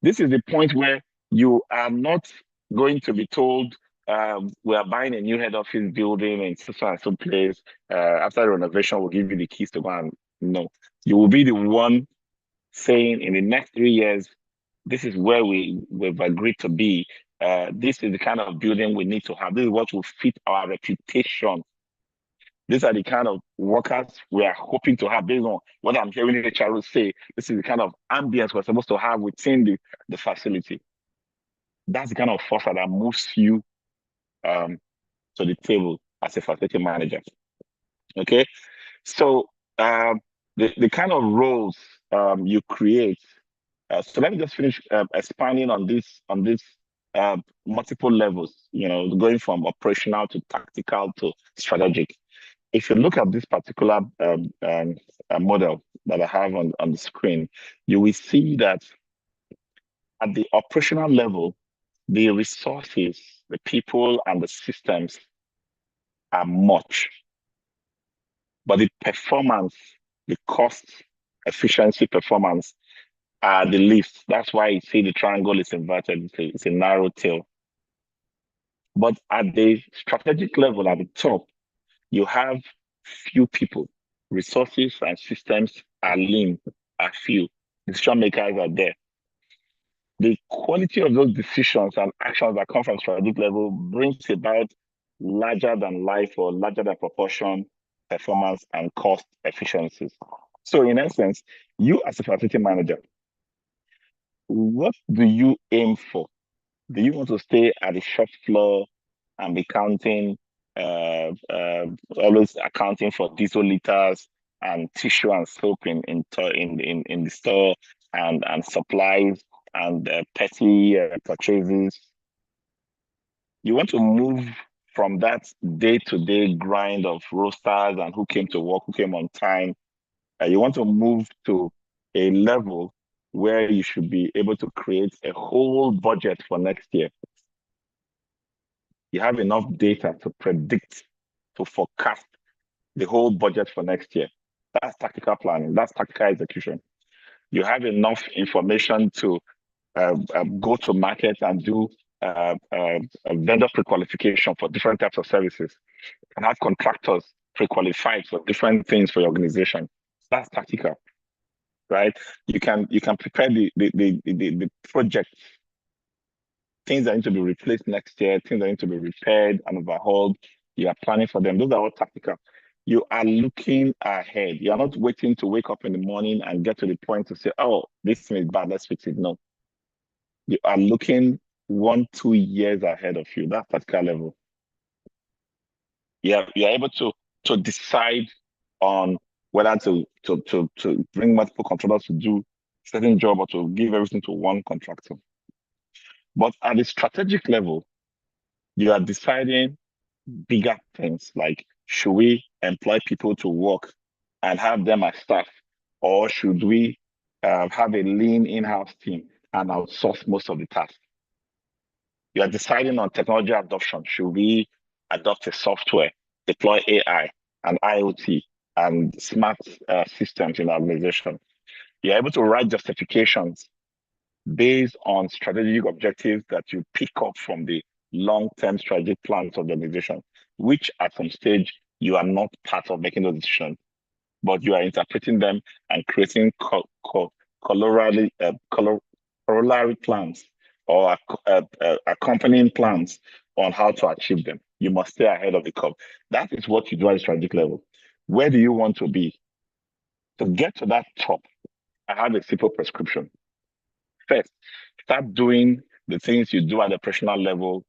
This is the point where you are not going to be told, we are buying a new head office building in some place. After the renovation, we'll give you the keys to go and no. You will be the one saying in the next 3 years, this is where we've agreed to be. this is the kind of building we need to have. This is what will fit our reputation. These are the kind of workers we are hoping to have based on what I'm hearing the HRO say. This is the kind of ambience we're supposed to have within the facility. That's the kind of force that moves you to the table as a facility manager. Okay, so the kind of roles you create. So let me just finish expanding on this multiple levels. Going from operational to tactical to strategic. If you look at this particular model that I have on the screen, you will see that at the operational level, the resources, the people, and the systems are much. But the performance, the cost, efficiency, performance are the least. That's why you see the triangle is inverted. It's a narrow tail. But at the strategic level, at the top, you have few people. Resources and systems are lean, are few. Decision makers are there. The quality of those decisions and actions that come from strategic level brings about larger than life or larger than proportion performance and cost efficiencies. So in essence, you as a facility manager, what do you aim for? Do you want to stay at the shop floor and be counting, always accounting for diesel liters and tissue and soap in the store and supplies and petty purchases? You want to move from that day-to-day grind of rosters and who came to work, who came on time. You want to move to a level where you should be able to create a whole budget for next year. You have enough data to predict, to forecast the whole budget for next year. That's tactical planning. That's tactical execution. You have enough information to go to market and do a vendor pre-qualification for different types of services and have contractors pre-qualified for different things for your organization. That's tactical, right? You can prepare the project, things that need to be replaced next year, things that need to be repaired and overhauled. You are planning for them. Those are all tactical. You are looking ahead. You are not waiting to wake up in the morning and get to the point to say, oh, this thing is bad, let's fix it. No. You are looking 1-2 years ahead of you. That's tactical level. You're able to decide on whether to bring multiple controllers to do a certain job or to give everything to one contractor. But at the strategic level, you are deciding bigger things like, should we employ people to work and have them as staff, or should we have a lean in-house team and outsource most of the tasks? You are deciding on technology adoption. Should we adopt a software, deploy AI and IoT and smart systems in our organization? You're able to write justifications based on strategic objectives that you pick up from the long-term strategic plans of the organization, which at some stage you are not part of making those decisions, but you are interpreting them and creating corollary plans or accompanying plans on how to achieve them. You must stay ahead of the curve. That is what you do at the strategic level. Where do you want to be? To get to that top, I have a simple prescription. First, start doing the things you do at the operational level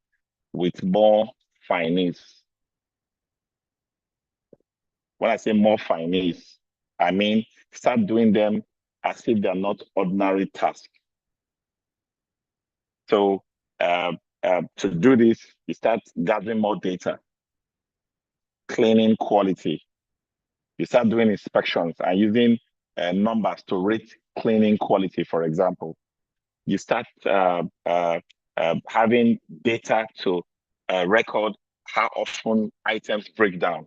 with more finesse. When I say more finesse, I mean start doing them as if they're not ordinary tasks. So to do this, you start gathering more data, cleaning quality. You start doing inspections and using numbers to rate cleaning quality, for example. You start having data to record how often items break down.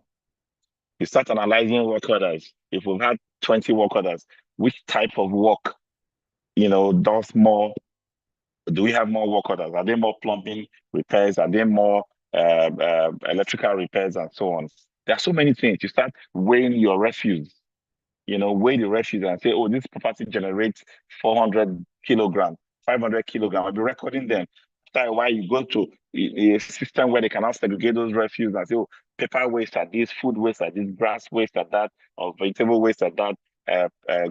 You start analyzing work orders. If we've had 20 work orders, which type of work, does more? Do we have more work orders? Are there more plumbing repairs? Are there more electrical repairs and so on? There are so many things. You start weighing your refuse. Weigh the refuse and say, oh, this property generates 400 kilograms, 500 kilograms. I'll be recording them. That's why you go to a system where they cannot segregate those refuse and say, oh, paper waste at this, food waste at this, grass waste at that, or vegetable waste at that,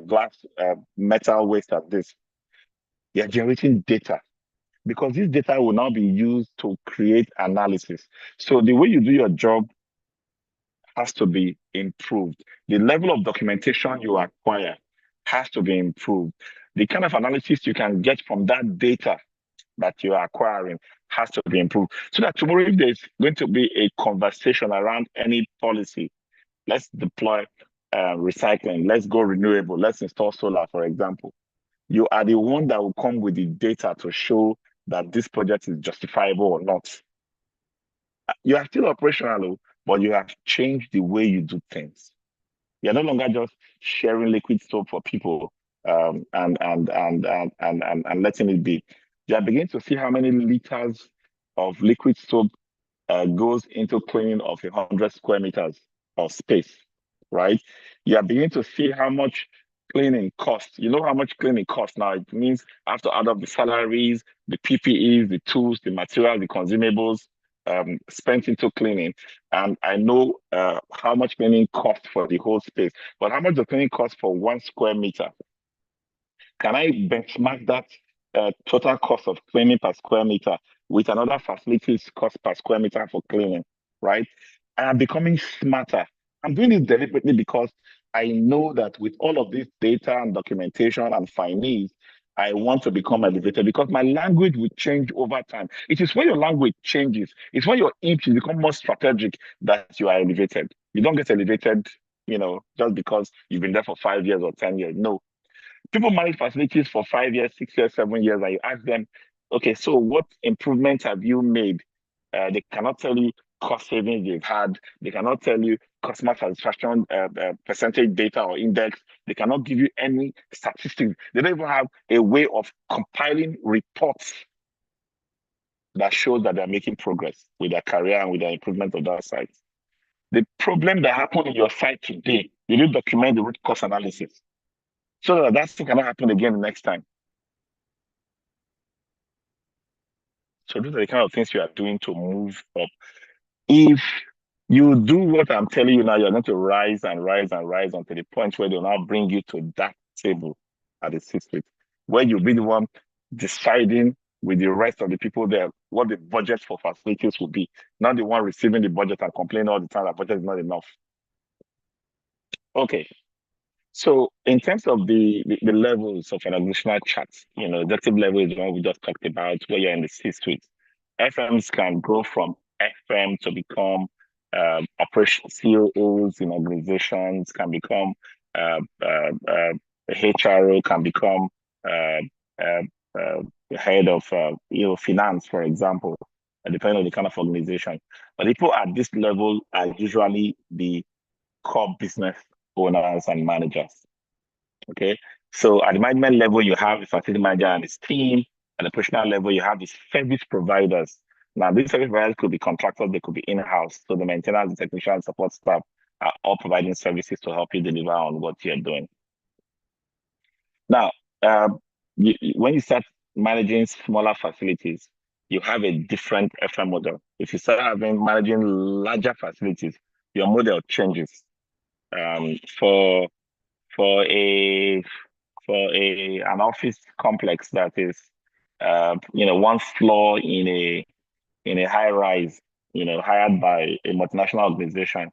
glass, metal waste at this. They are generating data because this data will now be used to create analysis. So the way you do your job has to be improved. The level of documentation you acquire has to be improved. The kind of analysis you can get from that data that you are acquiring has to be improved. So that tomorrow, if there's going to be a conversation around any policy, let's deploy recycling, let's go renewable, let's install solar, for example. You are the one that will come with the data to show that this project is justifiable or not. You are still operational, but you have changed the way you do things. You're no longer just sharing liquid soap for people and letting it be. You are beginning to see how many liters of liquid soap goes into cleaning of 100 square meters of space, right? You are beginning to see how much cleaning costs. You know how much cleaning costs now. It means I have to add up the salaries, the PPEs, the tools, the materials, the consumables spent into cleaning. And I know how much cleaning costs for the whole space, but how much the cleaning costs for 1 square meter? Can I benchmark that total cost of cleaning per square meter with another facility's cost per square meter for cleaning, right? And I'm becoming smarter. I'm doing this deliberately because I know that with all of this data and documentation and findings, I want to become elevated because my language will change over time. It is when your language changes, it's when your inputs become more strategic that you are elevated. You don't get elevated, just because you've been there for 5 years or 10 years. No, people manage facilities for 5 years, 6 years, 7 years, and you ask them, okay, so what improvements have you made? They cannot tell you cost savings they've had. They cannot tell you customer satisfaction percentage data or index. They cannot give you any statistics. They don't even have a way of compiling reports that shows that they're making progress with their career and with their improvement of that site. The problem that happened in your site today, you need to document the root cause analysis so that thing cannot happen again the next time. So these are the kind of things you are doing to move up. If you do what I'm telling you now, you're going to rise and rise and rise until the point where they'll now bring you to that table at the C-suite, where you'll be the one deciding with the rest of the people there what the budget for facilities will be. Not the one receiving the budget and complaining all the time that budget is not enough. Okay. So in terms of the levels of an organizational chart, executive level is the one we just talked about, where you're in the C-suite. FMs can go from FM to become operation COOs in organizations, can become HRO, can become head of finance, for example, depending on the kind of organization. But people at this level are usually the core business owners and managers. Okay, so at the management level, you have the facility manager and his team. At the operational level, you have the service providers. Now, these service providers could be contractors, they could be in-house. So the maintenance, the technician, support staff are all providing services to help you deliver on what you're doing. Now, when you start managing smaller facilities, you have a different FM model. If you start managing larger facilities, your model changes. For an office complex that is one floor in a high rise, hired by a multinational organization,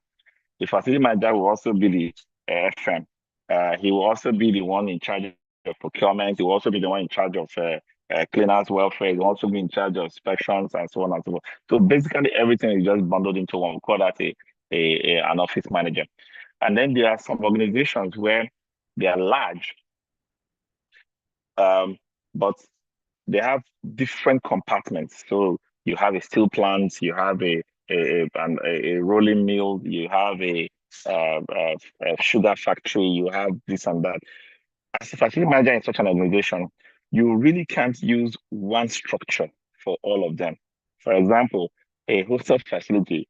the facility manager will also be the FM. He will also be the one in charge of procurement. He will also be the one in charge of cleaners welfare. He will also be in charge of inspections and so on and so forth. So basically everything is just bundled into one. We call that an office manager. And then there are some organizations where they are large, but they have different compartments. So you have a steel plant, you have a rolling mill, you have a sugar factory, you have this and that. As a facility manager in such an organization, you really can't use one structure for all of them. For example, a hostel facility,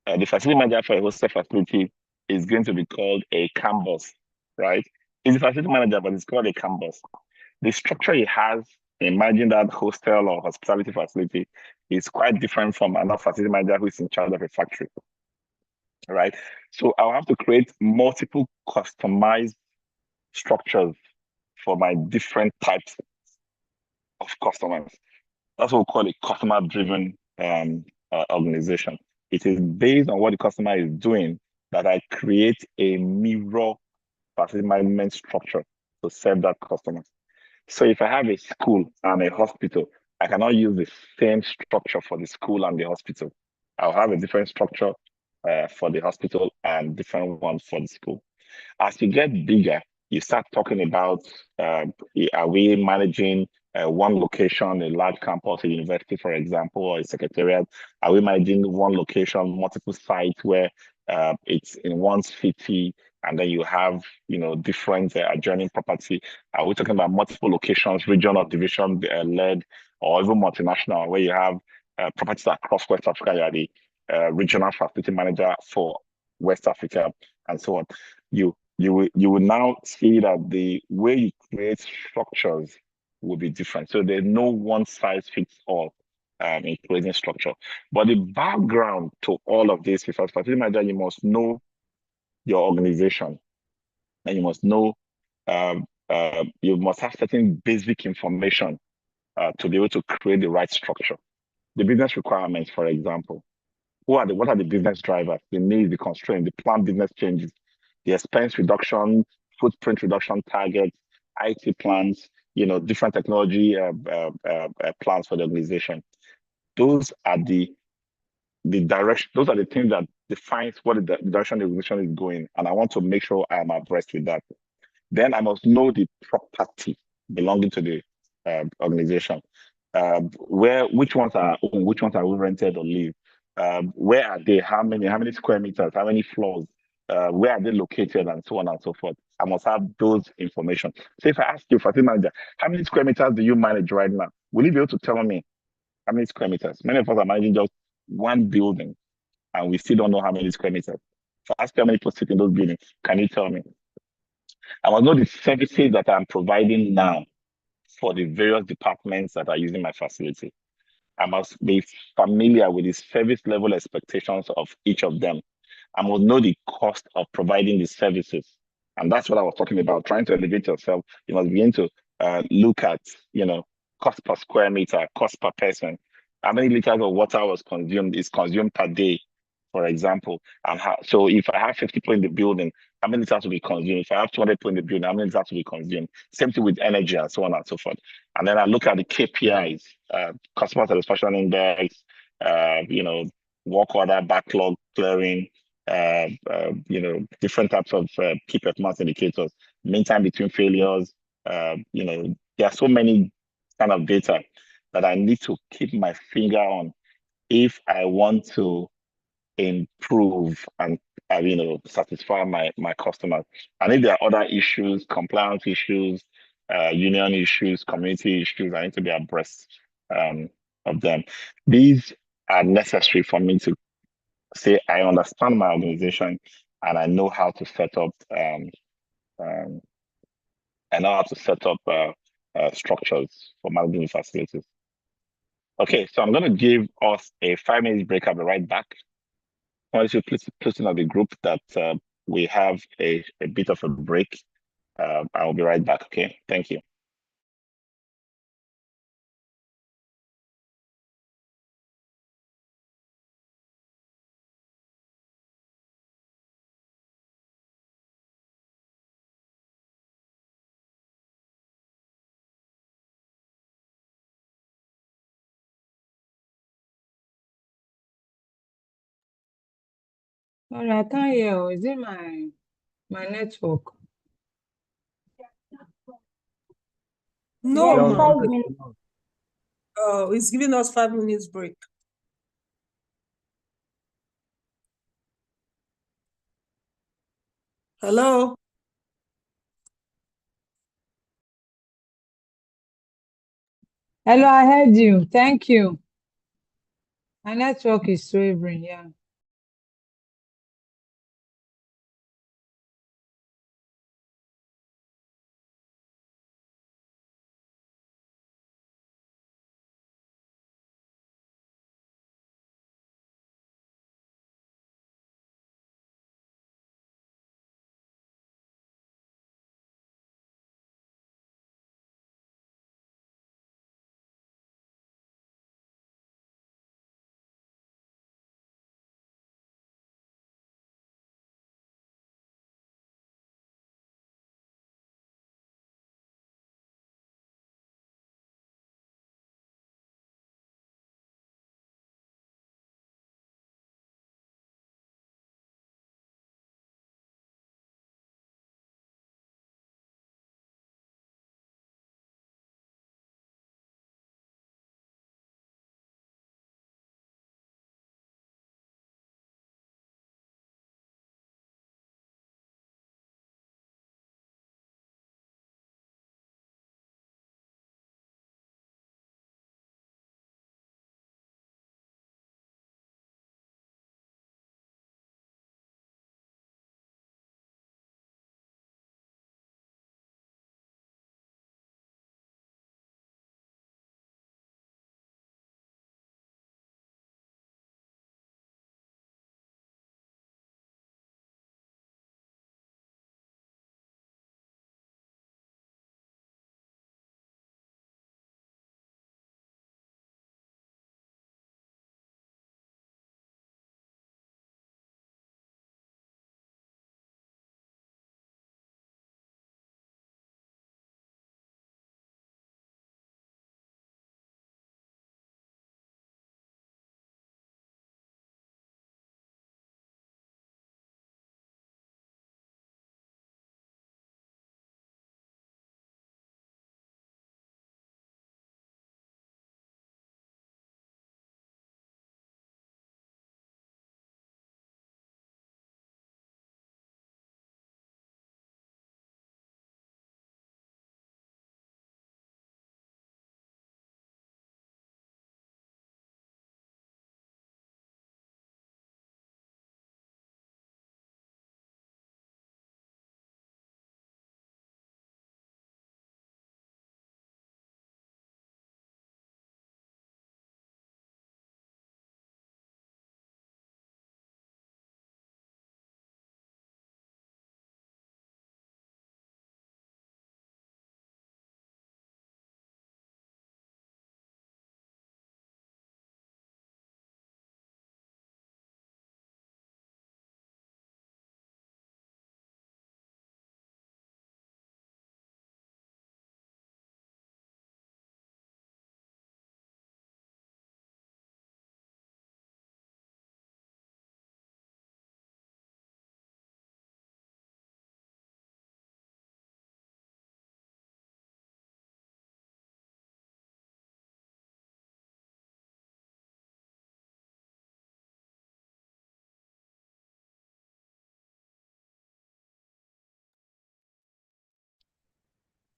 the facility manager for a hostel facility is going to be called a campus, right? It's a facility manager, but it's called a campus. The structure he has Imagine that hostel or hospitality facility is quite different from another facility manager who is in charge of a factory, right? So I'll have to create multiple customized structures for my different types of customers. That's what we call a customer-driven organization. It is based on what the customer is doing that I create a mirror facility management structure to serve that customer. So if I have a school and a hospital, I cannot use the same structure for the school and the hospital. I'll have a different structure for the hospital and different one for the school. As you get bigger, you start talking about are we managing one location, a large campus, a university, for example, or a secretariat? Are we managing one location, multiple sites where it's in one city, and then you have different adjoining property? Are we talking about multiple locations, region or division led, or even multinational, where you have properties across West Africa? You are the regional facility manager for West Africa, and so on. You will now see that the way you create structures will be different. So there's no one size fits all in creating structure. But the background to all of this is, as facility manager, you must know your organization, and you must know you must have certain basic information to be able to create the right structure. The business requirements, for example. What are the business drivers, the needs, the constraints, the planned business changes, the expense reduction, footprint reduction targets, IT plans, different technology plans for the organization. Those are the direction. Those are the things that defines what the direction the organization is going. And I want to make sure I am abreast with that. Then I must know the property belonging to the organization. Which ones are owned, which ones are we rented or live? Where are they? How many square meters? How many floors? Where are they located, and so on and so forth? I must have those information. So if I ask you, facility manager, how many square meters do you manage right now? Will you be able to tell me how many square meters? Many of us are managing just one building, and we still don't know how many square meters. So ask you how many people sit in those buildings. Can you tell me? I must know the services that I'm providing now for the various departments that are using my facility. I must be familiar with the service level expectations of each of them. I must know the cost of providing the services. And that's what I was talking about, trying to elevate yourself. You must begin to look at, cost per square meter, cost per person. How many liters of water is consumed per day, for example. So if I have 50 people in the building, how many liters will be consumed? If I have 200 people in the building, how many liters will be consumed? Same thing with energy and so on and so forth. And then I look at the KPIs, customer satisfaction index, work order, backlog clearing, different types of key performance indicators, mean time between failures. There are so many kind of data that I need to keep my finger on if I want to improve and satisfy my customers. And if there are other issues, compliance issues, union issues, community issues, I need to be abreast of them. These are necessary for me to say I understand my organization and I know how to set up structures for managing facilities. Okay, so I'm going to give us a 5-minute break. I'll be right back. I want you to please in the group that we have a bit of a break. I'll be right back. Okay, thank you. Sorry, I can't hear. Oh, is it my network? No, Yes, ma. 5 minutes. It's giving us 5 minutes break. Hello? Hello, I heard you. Thank you. My network is wavering, yeah.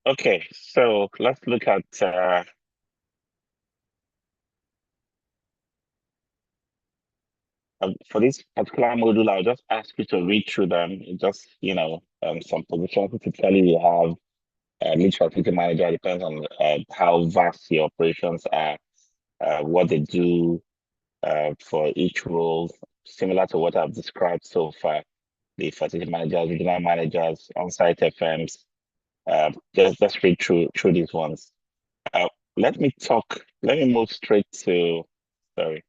Okay, so let's look at for this particular module. I'll just ask you to read through them. Just some positions. Typically, you have lead facility manager. Depends on how vast the operations are, what they do for each role. Similar to what I've described so far, the facility managers, regional managers, on-site FMs. Just read through these ones. Let me move straight to, sorry.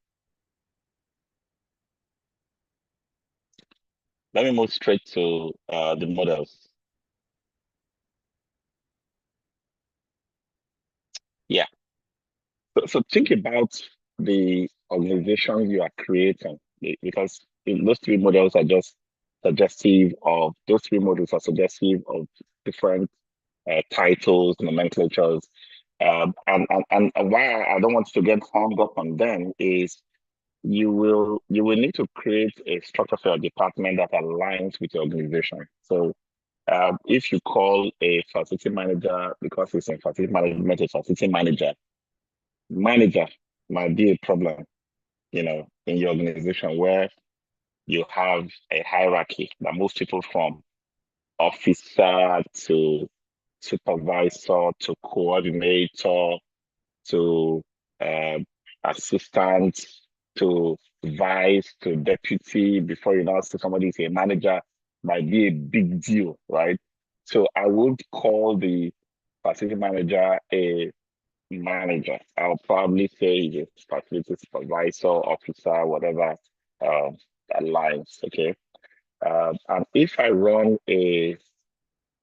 Let me move straight to the models. Yeah. So think about the organization you are creating, because those three models are just suggestive of, those three models are suggestive of different titles, nomenclatures. And why I don't want you to get hung up on them is you will need to create a structure for your department that aligns with your organization. So if you call a facility manager because he's in facility management a facility manager might be a problem, in your organization where you have a hierarchy that moves people from officer to supervisor to coordinator to uh, assistant to vice to deputy before you now see somebody is a manager might be a big deal, right? So I would call the facility manager a manager. I'll probably say he's a facility supervisor, officer, whatever aligns, okay? And if I run a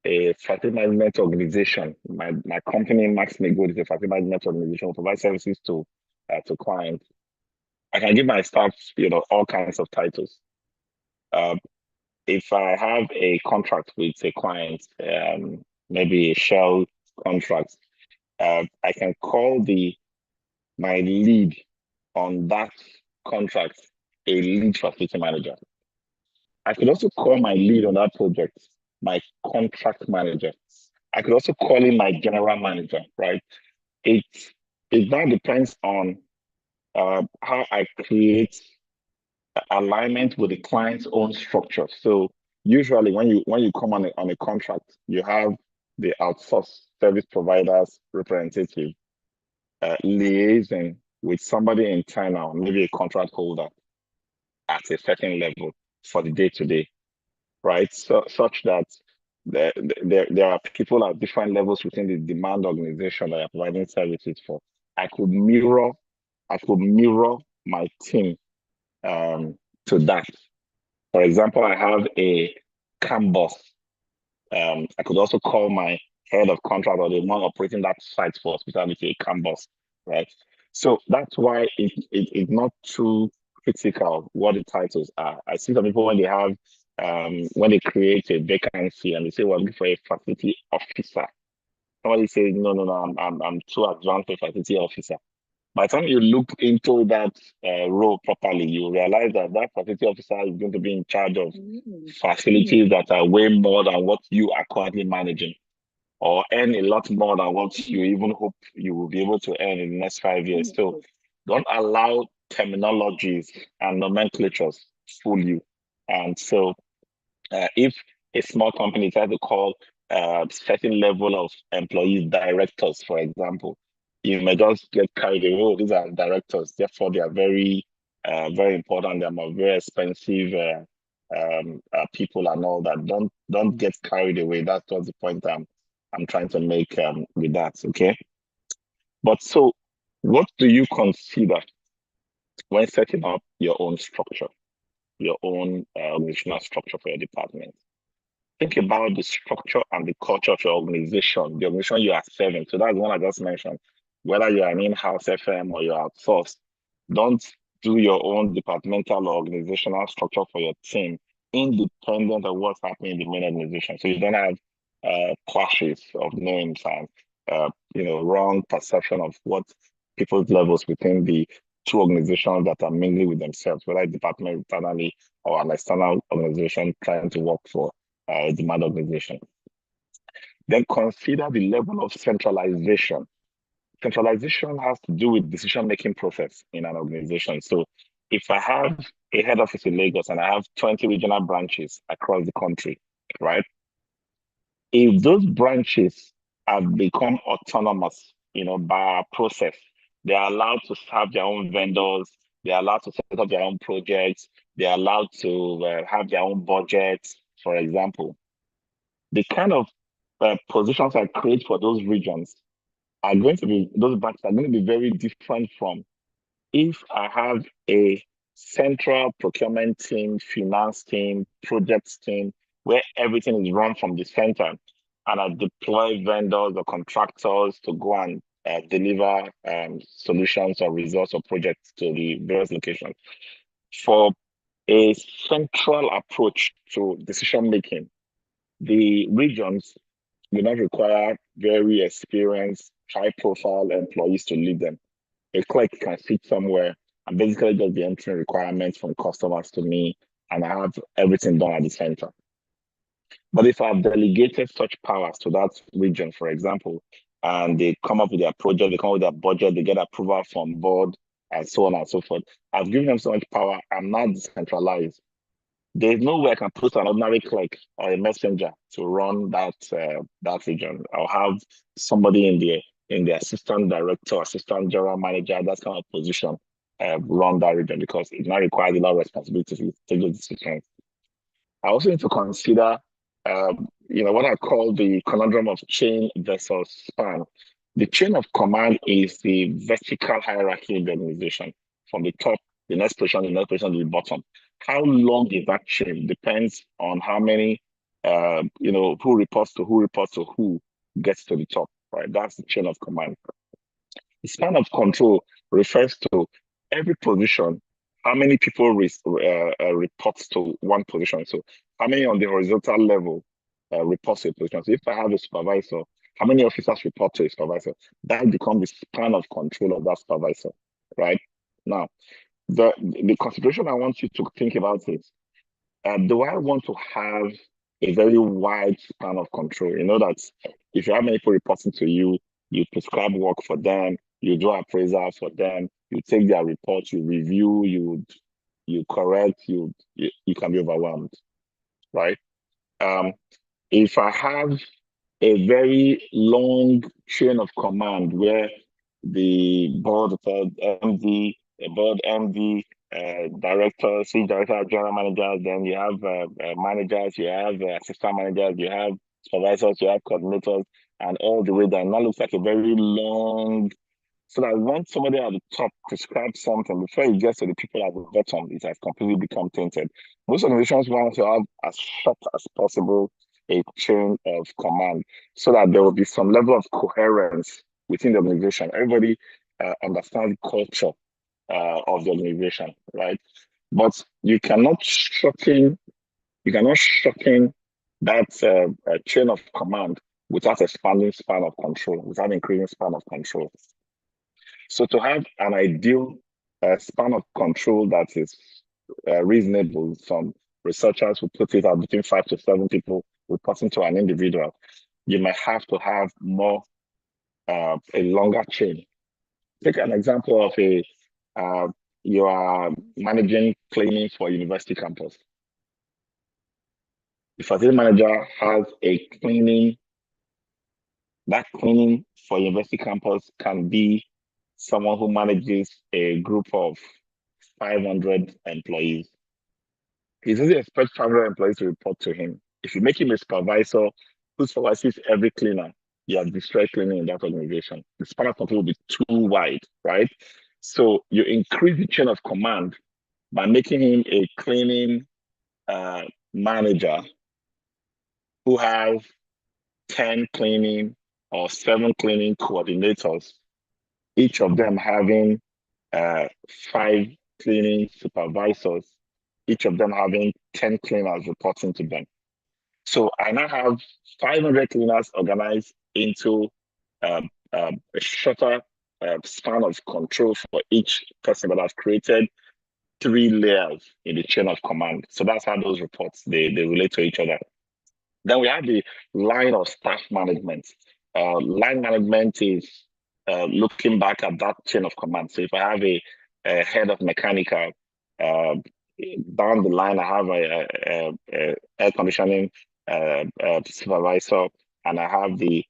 facility management organization, my company, Max-Migold, is a facility management organization, will provide services to clients. I can give my staff, all kinds of titles. If I have a contract with a client, maybe a shell contract, I can call my lead on that contract a lead facility manager. I could also call my lead on that project my contract manager. I could also call him my general manager, right? It now depends on how I create alignment with the client's own structure. So usually when you come on a contract, you have the outsourced service providers representative liaising with somebody internal, maybe a contract holder at a certain level for the day-to-day, right? So such that there are people at different levels within the demand organization that are providing services for. I could mirror my team to that. For example, I have a CAM boss. I could also call my head of contract or the one operating that site for hospitality a CAM boss, right? So that's why it's not too critical what the titles are. I see some people when they have when they create a vacancy and they say, well, I'm looking for a facility officer. Somebody says, no, I'm too advanced for facility officer. By the time you look into that role properly, you realize that facility officer is going to be in charge of facilities that are way more than what you are currently managing, or earn a lot more than what you even hope you will be able to earn in the next 5 years. So don't allow terminologies and nomenclatures fool you. And so if a small company tries to call certain level of employees directors, for example, you may just get carried away. Oh, these are directors, therefore they are very, very important. They are very expensive people and all that. Don't get carried away. That's just the point I'm trying to make with that. Okay. But so, what do you consider when setting up your own structure, your own organizational structure for your department? Think about the structure and the culture of your organization, the organization you are serving. So that's one I just mentioned. Whether you are an in-house FM or you're outsourced, don't do your own departmental or organizational structure for your team, independent of what's happening in the main organization. So you don't have clashes of names and wrong perception of what people's levels within the two organizations that are mingling with themselves, whether a department internally or an external organization trying to work for demand organization. Then consider the level of centralization. Centralization has to do with decision-making process in an organization. So if I have a head office in Lagos and I have 20 regional branches across the country, right? If those branches have become autonomous, by our process, they are allowed to have their own vendors, they are allowed to set up their own projects, they are allowed to have their own budgets, for example. The kind of positions I create for those regions are going to be, those branches are going to be very different from if I have a central procurement team, finance team, projects team, where everything is run from the center, and I deploy vendors or contractors to go and deliver solutions or results or projects to the various locations. For a central approach to decision making, the regions will not require very experienced, high-profile employees to lead them. A clerk can sit somewhere and basically just be entering requirements from customers to me, and I have everything done at the center. But if I've delegated such powers to that region, for example, and they come up with their project, they come up with their budget, they get approval from board, and so on and so forth, I've given them so much power, I'm not decentralized. There's no way I can put an ordinary clerk or a messenger to run that region. I'll have somebody in the assistant director, assistant general manager, that kind of position, run that region, because it now requires a lot of responsibility to take those decisions. I also need to consider, what I call the conundrum of chain versus span. The chain of command is the vertical hierarchy in the organization, from the top, the next position, to the bottom. How long is that chain depends on how many, who reports to who gets to the top, right? That's the chain of command. The span of control refers to every position, how many people reports to one position. So how many on the horizontal level reports to a position. So if I have a supervisor, how many officers report to a supervisor? That becomes the span of control of that supervisor, right? Now, the consideration I want you to think about is, do I want to have a very wide span of control? You know that if you have many people reporting to you, you prescribe work for them, you do appraisal for them, you take their reports, you review, you correct, you can be overwhelmed, right? If I have a very long chain of command where the board MD, director, senior director, general managers, then you have managers, you have assistant managers, you have supervisors, you have coordinators, and all the way down. That looks like a very long. So that when somebody at the top prescribes something, before it gets to the people at the bottom, it has completely become tainted. Most organizations want to have as short as possible a chain of command so that there will be some level of coherence within the organization. Everybody understands the culture of the organization, right? But you cannot shorten that chain of command without expanding span of control, without increasing span of control. So to have an ideal span of control that is reasonable, some researchers will put it at between 5 to 7 people reporting to an individual. You might have to have more, a longer chain. Take an example of you are managing cleaning for a university campus. The facility manager has a cleaning. That cleaning for university campus can be someone who manages a group of 500 employees. He doesn't expect 500 employees to report to him. If you make him a supervisor who supervises every cleaner, you have destroyed cleaning in that organization. The span of control will be too wide, right? So you increase the chain of command by making him a cleaning manager who has 10 cleaning or 7 cleaning coordinators, each of them having 5 cleaning supervisors, each of them having 10 cleaners reporting to them. So I now have 500 cleaners organized into a shorter span of control for each person, but I've created 3 layers in the chain of command. So that's how those reports, they relate to each other. Then we have the line of staff management. Line management is looking back at that chain of command. So if I have a head of mechanical, uh, down the line, I have a air conditioning supervisor, and I have the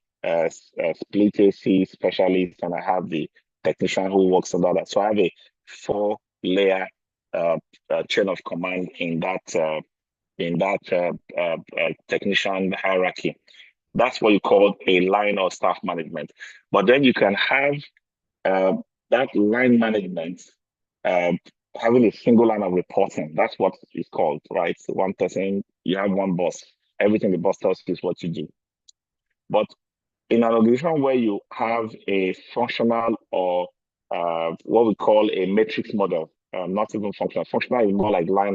split AC specialist, and I have the technician who works on that. So I have a 4-layer chain of command in that technician hierarchy. That's what you call a line of staff management. But then you can have uh, that line management uh, having a single line of reporting. That's what it's called, right? So one person, you have one boss. Everything the boss tells you is what you do. But in an organization where you have a functional or what we call a matrix model, not even functional. Functional is more like line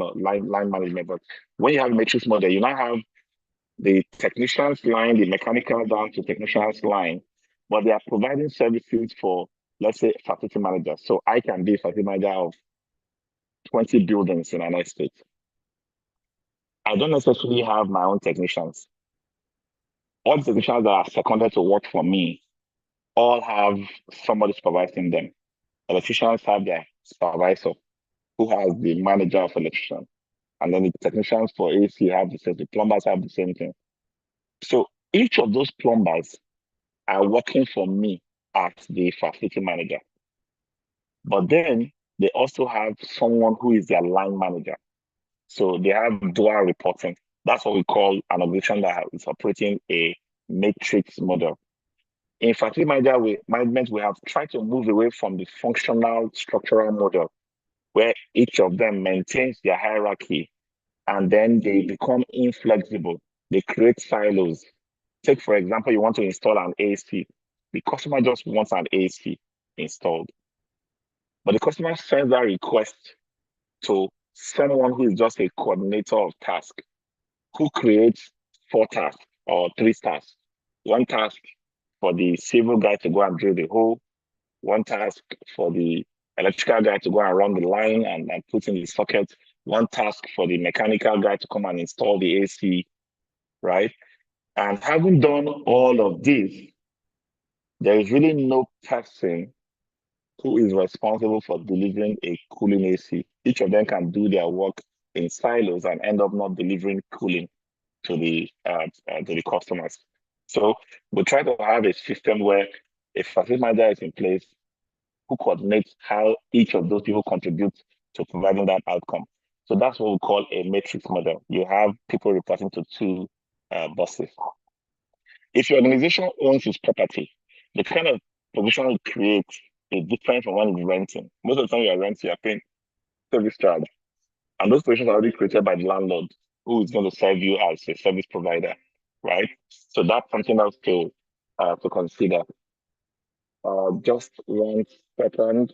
management. But when you have a matrix model, you now have the technician's line, the mechanical down to technician's line, but they are providing services for, let's say, facility manager. So I can be facility manager of 20 buildings in an estate. I don't necessarily have my own technicians. All the technicians that are seconded to work for me all have somebody supervising them. Electricians have their supervisor who has the manager of electrician. And then the technicians for AC have the same, the plumbers have the same thing. So each of those plumbers are working for me as the facility manager. But then they also have someone who is their line manager. So they have dual reporting. That's what we call an organization that is operating a matrix model. In facility management, we have tried to move away from the functional structural model where each of them maintains their hierarchy and then they become inflexible. They create silos. Take, for example, you want to install an AC. The customer just wants an AC installed. But the customer sends that request to someone who is just a coordinator of tasks, who creates 4 tasks or 3 tasks. One task for the civil guy to go and drill the hole, one task for the electrical guy to go and run the line and put in the socket, one task for the mechanical guy to come and install the AC, right? And having done all of this, there is really no person who is responsible for delivering a cooling AC. Each of them can do their work in silos and end up not delivering cooling to the customers. So we try to have a system where a facility manager is in place who coordinates how each of those people contribute to providing that outcome. So that's what we call a matrix model. You have people reporting to 2 bosses. If your organization owns its property, the kind of provision it creates is different from when it's renting. Most of the time you are renting, you're paying service charge. And those provisions are already created by the landlord who is going to serve you as a service provider, right? So that's something else to consider. Just 1 second.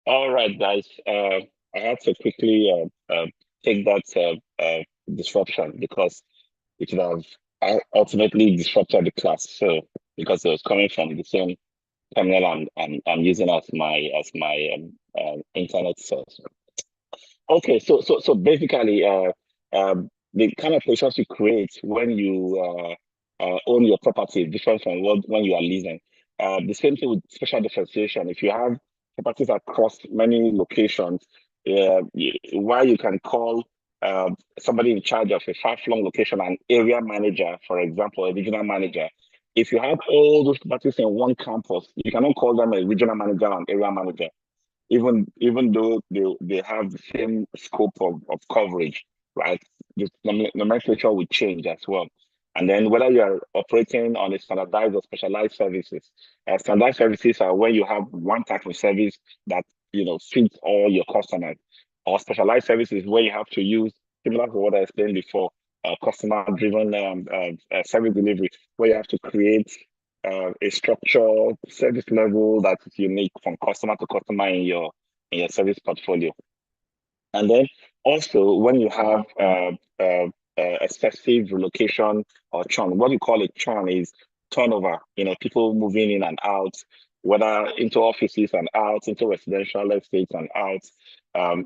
All right, guys. I had to quickly take that disruption because it would have ultimately disrupted the class. So because it was coming from the same terminal I'm using as my internet source. Okay, so basically, the kind of positions you create when you own your property is different from what when you are leasing. The same thing with special differentiation. If you have properties across many locations, while you can call somebody in charge of a far-flung location an area manager, for example, a regional manager. If you have all those properties in one campus, you cannot call them a regional manager and area manager even though they have the same scope of coverage, right? The nomenclature will change as well. And then whether you're operating on a standardized or specialized services, standardized services are when you have one type of service that fits all your customers, or specialized services where you have to use, similar to what I explained before, customer-driven service delivery, where you have to create a structured service level that is unique from customer to customer in your service portfolio. And then also when you have excessive relocation or churn, what we call a churn is turnover. People moving in and out, whether into offices and out, into residential estates and out.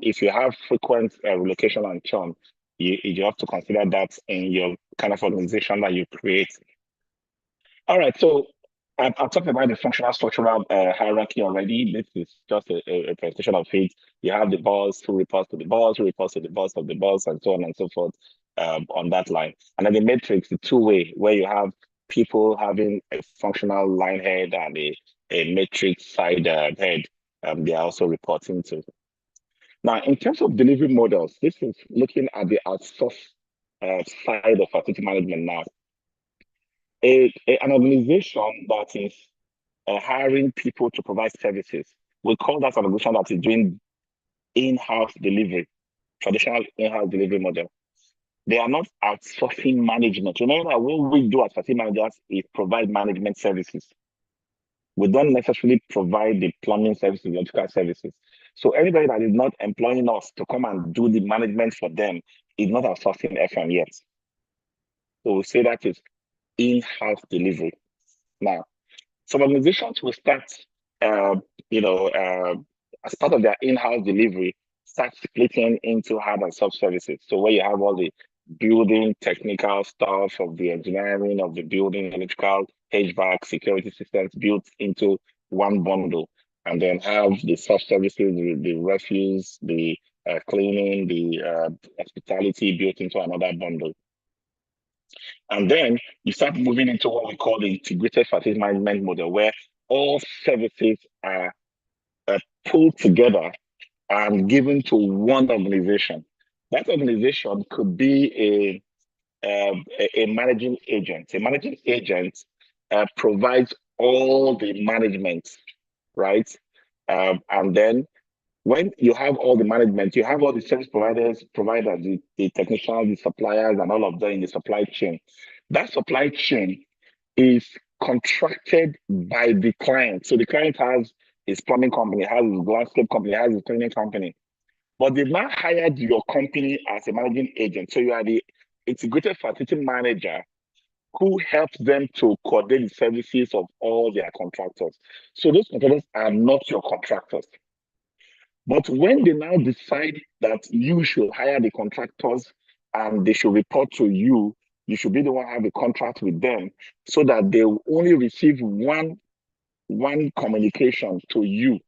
If you have frequent relocation and churn, you have to consider that in your kind of organization that you create. All right, so I've talked about the functional structural hierarchy already. This is just a presentation of it. You have the boss who reports to the boss, who reports to the boss of the boss, and so on and so forth on that line. And then the matrix, the two-way, where you have people having a functional line head and a matrix side head they are also reporting to. Now, in terms of delivery models, this is looking at the outsource side of facility management now. An organization that is hiring people to provide services, we call that an organization that is doing in-house delivery, traditional in-house delivery model. They are not outsourcing management. Remember that what we do as facility managers is provide management services. We don't necessarily provide the plumbing services, electrical services. So anybody that is not employing us to come and do the management for them is not outsourcing FM yet. So we say that is in-house delivery. Now, some organizations will start, as part of their in-house delivery, start splitting into hard and soft services. So where you have all the building technical stuff of the engineering of the building, electrical, HVAC, security systems built into one bundle, and then have the soft services, the refuse, the cleaning, the hospitality built into another bundle. And then you start moving into what we call the integrated facility management model, where all services are pulled together and given to one organization. That organization could be a managing agent. A managing agent provides all the management, right? And then when you have all the management, you have all the service providers, the technicians, the suppliers, and all of them in the supply chain. That supply chain is contracted by the client. So the client has his plumbing company, has his landscape company, has his cleaning company. But they've now hired your company as a managing agent. So you are the integrated facility manager who helps them to coordinate the services of all their contractors. So those contractors are not your contractors. But when they now decide that you should hire the contractors and they should report to you, you should be the one who have a contract with them so that they will only receive one communication to you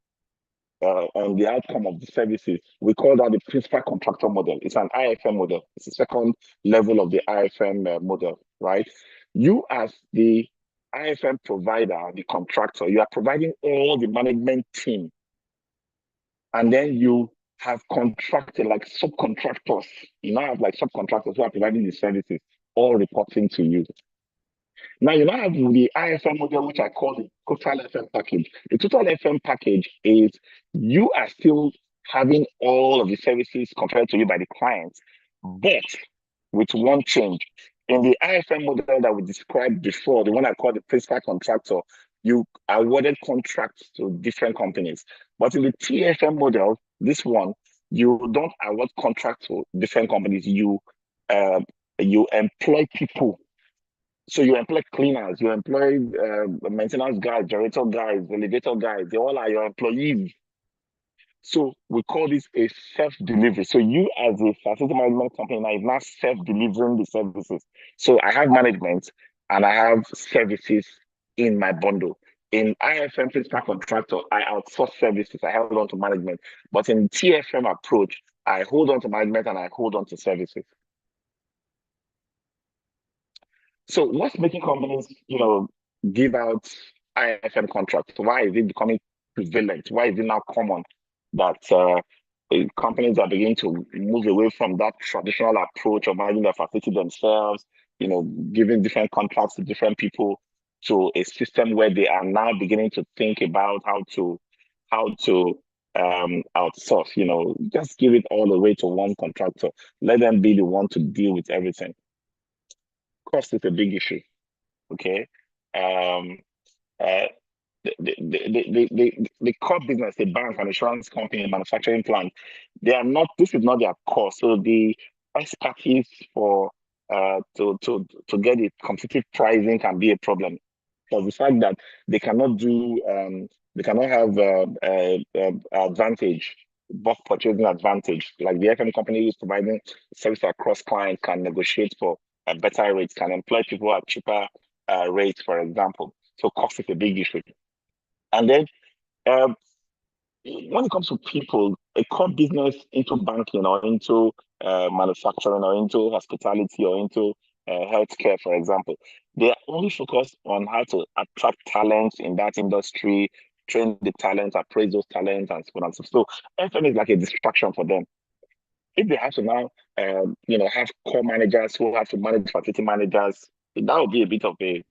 on the outcome of the services. We call that the principal contractor model. It's an IFM model. It's the second level of the IFM model, right? You as the IFM provider, the contractor, you are providing all the management team. And then you have contracted like subcontractors. You now have like subcontractors who are providing the services, all reporting to you. Now you now have the IFM model, which I call the total FM package. The total FM package is you are still having all of the services compared to you by the client, but with one change. In the IFM model that we described before, the one I call the principal contractor, you awarded contracts to different companies. But in the TFM model, this one, you don't award contracts to different companies. You employ people. So you employ cleaners, you employ maintenance guys, generator guys, elevator guys. They all are your employees. So we call this a self-delivery. So you as a facility management company now is now self-delivering the services. So I have management and I have services in my bundle. In IFM principal contractor, I outsource services, I hold on to management. But in TFM approach, I hold on to management and I hold on to services. So what's making companies, give out IFM contracts? Why is it becoming prevalent? Why is it now common that companies are beginning to move away from that traditional approach of managing their facility themselves, giving different contracts to different people, to a system where they are now beginning to think about how to outsource, just give it all the way to one contractor. Let them be the one to deal with everything. Cost is a big issue. Okay. The core business, the bank, an insurance company, manufacturing plant, this is not their core. So the expertise for to get the competitive pricing can be a problem. Because the fact that they cannot have advantage, bulk purchasing advantage, like the FM company is providing service across clients, can negotiate for better rates, can employ people at cheaper rates, for example. So cost is a big issue. And then when it comes to people, a core business into banking or into manufacturing or into hospitality or into healthcare, for example, they are only focused on how to attract talents in that industry, train the talents, appraise those talents, and so on and so forth. So FM is like a distraction for them. If they have to now, have core managers who have to manage facility managers, that would be a bit of a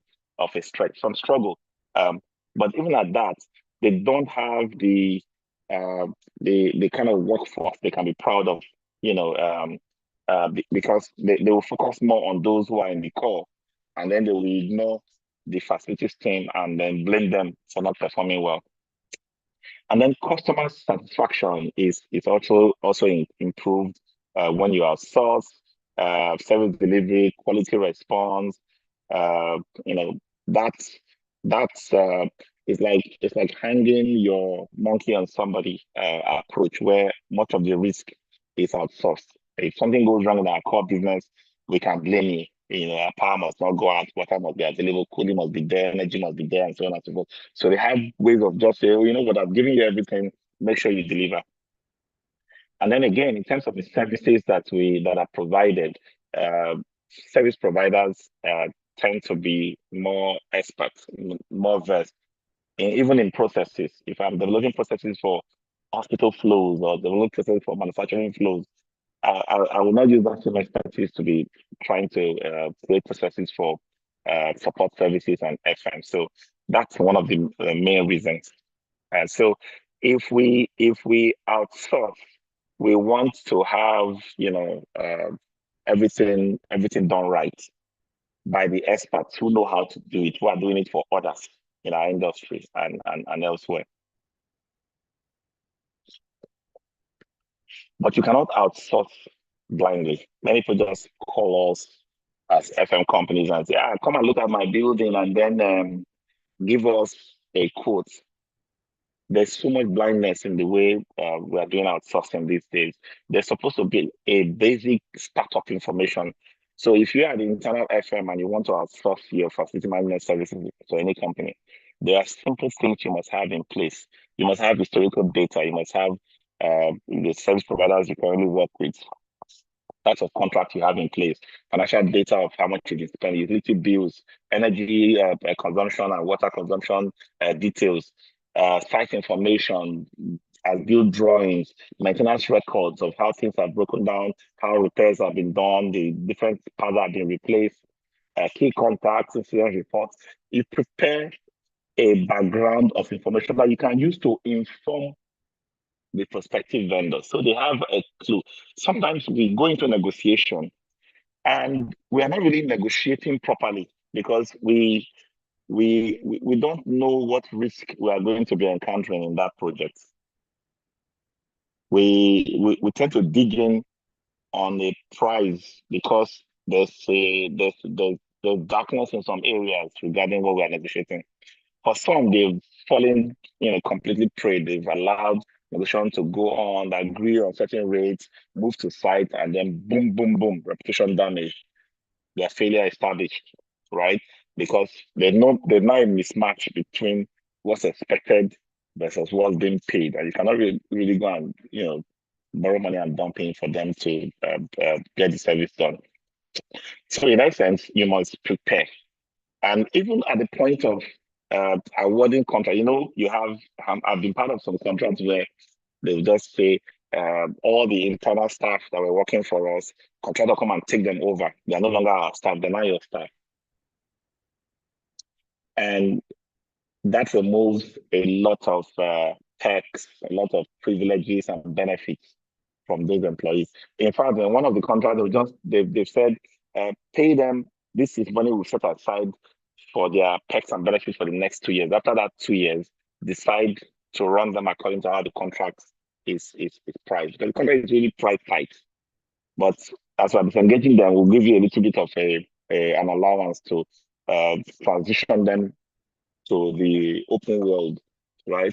stretch, some struggle. But even at that, they don't have the kind of workforce they can be proud of, because they will focus more on those who are in the core, and then they will ignore the facilities team and then blame them for not performing well. And then customer satisfaction is also improved when you outsource, service delivery, quality response. That's it's like hanging your monkey on somebody approach, where much of the risk is outsourced. If something goes wrong in our core business, we can blame you. Our power must not go out, water must be available, cooling must be there, energy must be there, and so on and so forth. So they have ways of just saying, you know what, I've given you everything, make sure you deliver. And then again, in terms of the services that are provided, service providers tend to be more experts, more versed, even in processes. If I'm developing processes for hospital flows or developing processes for manufacturing flows, I will not use that same expertise to be trying to create processes for support services and FM. So that's one of the main reasons. And so if we outsource, we want to have everything done right by the experts who know how to do it, who are doing it for others in our industry and elsewhere. But you cannot outsource blindly. Many people just call us as FM companies and say, come and look at my building and then give us a quote. There's so much blindness in the way we are doing outsourcing these days. There's supposed to be a basic startup information. So if you are the internal FM and you want to outsource your facility management services to any company, there are simple things you must have in place. You must have historical data. You must have the service providers you currently work with, types of contract you have in place, financial data of how much you spend, utility bills, energy consumption and water consumption details, site information, as build drawings, maintenance records of how things are broken down, how repairs have been done, the different parts that have been replaced, key contacts, incident reports. You prepare a background of information that you can use to inform the prospective vendor. So they have a clue. Sometimes we go into negotiation and we are not really negotiating properly because we we don't know what risk we are going to be encountering in that project. We tend to dig in on a price because there's darkness in some areas regarding what we are negotiating. For some, they've fallen, completely prey. They've allowed negotiation to go on, agree on certain rates, move to site, and then boom, boom, boom, reputation damage. Their failure established, right? Because there's not a mismatch between what's expected versus what's being paid, and you cannot really go and borrow money and dump in for them to get the service done. So in that sense, you must prepare. And even at the point of awarding contract, I've been part of some contracts where they'll just say all the internal staff that were working for us, contractor come and take them over. They're no longer our staff, they're not your staff. And that removes a lot of perks, a lot of privileges and benefits from those employees. In fact, in one of the contracts, they've said, pay them, this is money we set aside for their perks and benefits for the next 2 years. After that 2 years, decide to run them according to how the contract is priced. Because the contract is really price tight. But as we're disengaging them, we'll give you a little bit of an allowance to transition them to the open world, right?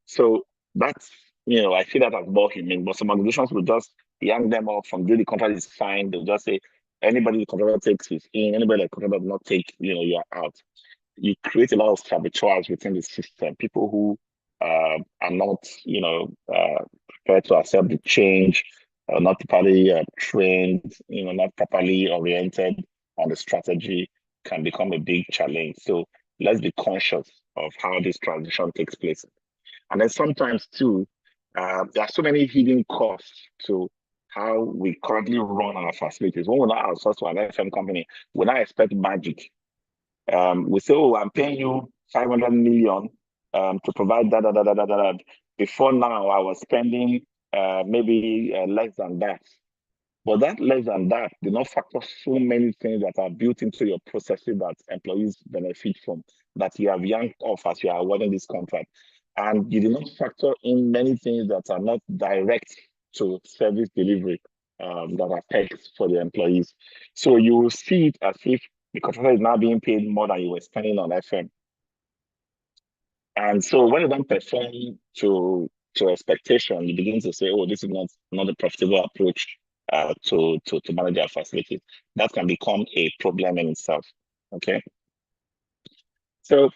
So that's, I see that as more humane, but some organizations will just yank them off from the contract is signed. They'll just say, anybody the contract takes is in, anybody the contract does not take, you're out. You create a lot of saboteurs within the system, people who are not, prepared to accept the change, not properly trained, not properly oriented on the strategy can become a big challenge. So let's be conscious of how this transition takes place. And then sometimes too, there are so many hidden costs to how we currently run our facilities. When we not outsource to an FM company, we not expect magic. We say, oh, I'm paying you 500 million to provide that. Before now, I was spending maybe less than that. But that less than that did not factor so many things that are built into your processes that employees benefit from, that you have yanked off as you are awarding this contract. And you did not factor in many things that are not direct to service delivery that are perks for the employees. So you will see it as if the contractor is now being paid more than you were spending on FM. And so when you don't perform to expectation, you begin to say, oh, this is not a profitable approach to manage our facilities. That can become a problem in itself. Okay. So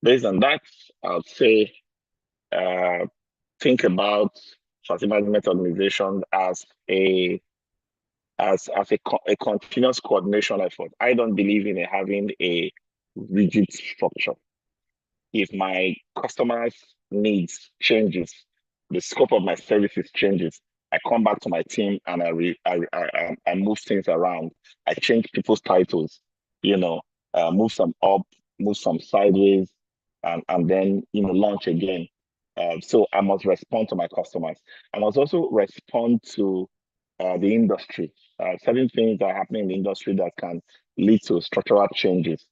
based on that, I would say think about facility management organization as a continuous coordination effort. I don't believe in having a rigid structure. If my customers' needs changes, the scope of my services changes, I come back to my team and I move things around. I change people's titles, move some up, move some sideways, and then launch again. So I must respond to my customers. I must also respond to the industry. Certain things are happening in the industry that can lead to structural changes.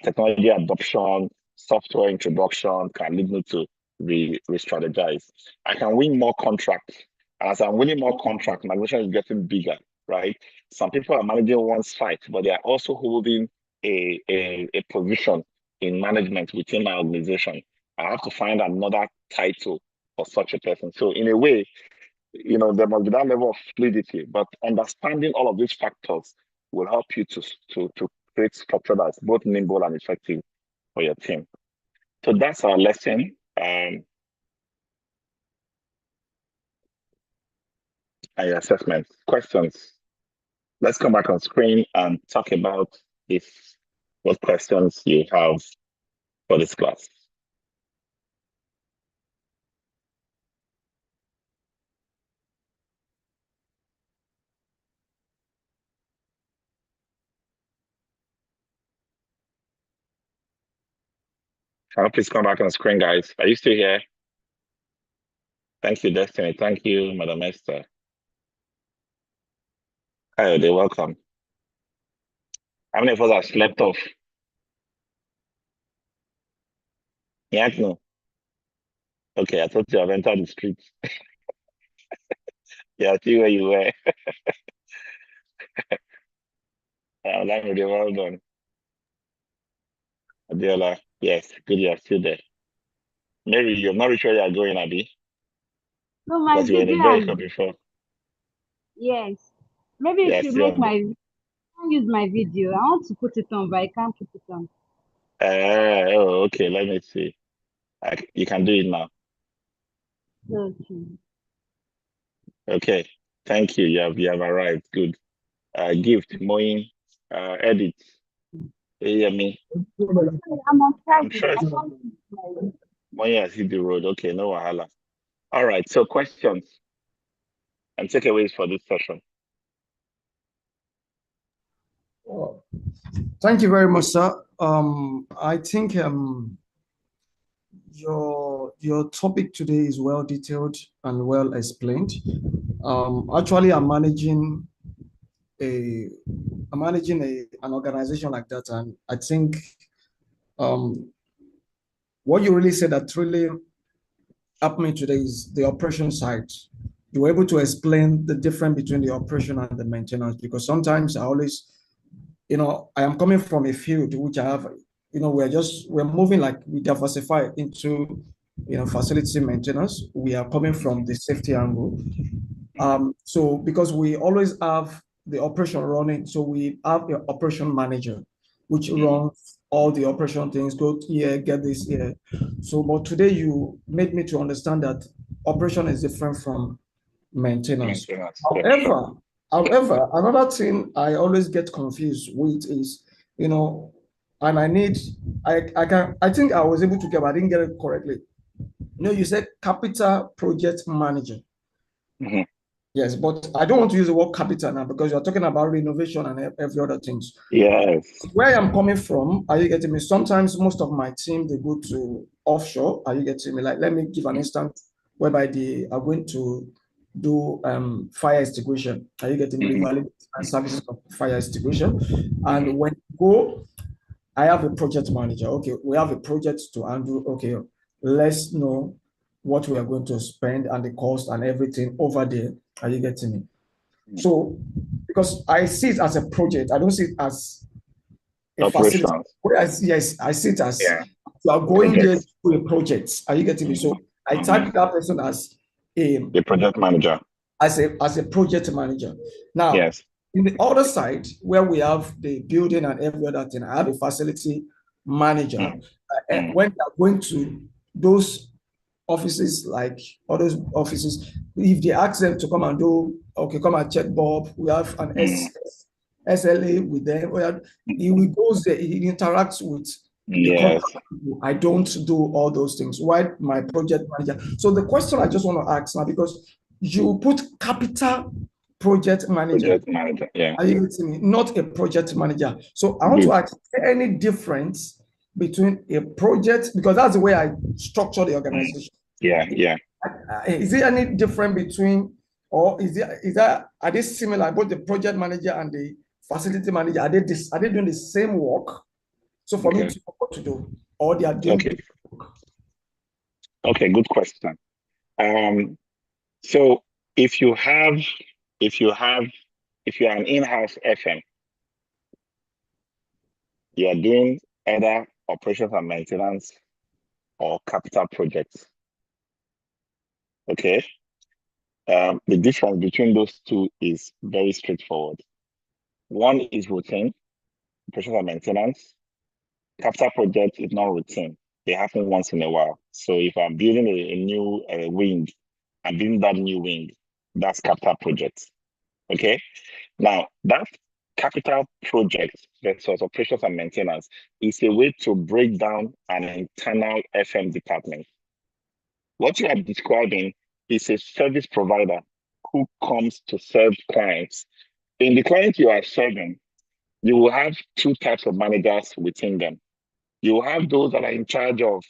Technology adoption, software introduction can lead me to re-strategize. I can win more contracts. As I'm winning more contracts, my organization is getting bigger, right? Some people are managing one site, but they are also holding a position in management within my organization. I have to find another title for such a person. So in a way, there must be that level of fluidity, but understanding all of these factors will help you to create structure that's both nimble and effective for your team. So that's our lesson. And your assessment. Questions? Let's come back on screen and talk about what questions you have for this class. Please come back on screen, guys. Are you still here? Thank you, Destiny. Thank you, Madam Esther. Hi, they're welcome. How many of us have slept off? Yeah, no. Okay, I thought you have entered the streets. Yeah, I see where you were. Well done. Adiola, yes, good, you're still there. Mary, you're not sure you are going, Abby, No, my because you were in a video vehicle has, before. yes. Maybe if Yes, you you're make on my, use my video. I want to put it on, but I can't put it on. oh, okay, let me see. You can do it now. Okay. Okay, thank you. You have arrived. Good. Gift, Moin, edit. You hear me? I'm on track. I'm sure I it's can't use my, Moin has hit the road. Okay, no wahala. All right, so questions and takeaways for this session. Thank you very much, sir. I think your topic today is well detailed and well explained. Actually, I'm managing an organization like that, and I think what you really said that really helped me today is the operation side. You were able to explain the difference between the operation and the maintenance, because sometimes I always, I am coming from a field which I have, we're moving, like we diversify into, facility maintenance. We are coming from the safety angle. So because we always have the operation running, so we have an operation manager, which runs all the operation things, go here, get this here. So, but today you made me to understand that operation is different from maintenance. Maintenance. However, another thing I always get confused with is, and I think I was able to get, but I didn't get it correctly. You said capital project manager. Mhm. Yes, but I don't want to use the word capital now because you're talking about renovation and every other things. Yes. Where I'm coming from, are you getting me? Sometimes most of my team, they go to offshore. Are you getting me? Like, let me give an instance whereby they are going to do fire extinguishing. Are you getting me? Revalidate and services of fire extinguishing. And when you go, I have a project manager. Okay, we have a project to handle. Okay, let's know what we are going to spend and the cost and everything over there. Are you getting me? So, because I see it as a project, I don't see it as a facility. Operations. Whereas, yes, I see it as Yeah. you are going there Project. to do a project. Are you getting me? So I tag that person as The project manager. as a project manager. Now, Yes. in the other side, where we have the building and every other thing, I have a facility manager. When they're going to those offices, like other offices, if they ask them to come and do, okay, come and check Bob, we have an SLA with them. He goes there, he interacts with the Yes. company. I don't do all those things. Why my project manager? So the question I just want to ask now, because you put capital project manager. Project manager, yeah. Are you getting me? Not a project manager. So I want to ask, is there any difference between a project, because that's the way I structure the organization. Yeah. Is there any difference between, or are they similar, both the project manager and the facility manager? Are they doing the same work? So for me to know what to do, or they are doing different work? Okay, good question. So if you're an in-house FM, you are doing either operations and maintenance or capital projects. Okay. The difference between those two is very straightforward. One is routine, operations and maintenance. Capital project is not routine. They happen once in a while. So if I'm building a new wing, I'm building that new wing, that's capital project. Okay. Now that capital project versus operations and maintenance is a way to break down an internal FM department. What you are describing is a service provider who comes to serve clients. In the client you are serving, you will have two types of managers within them. You have those that are in charge of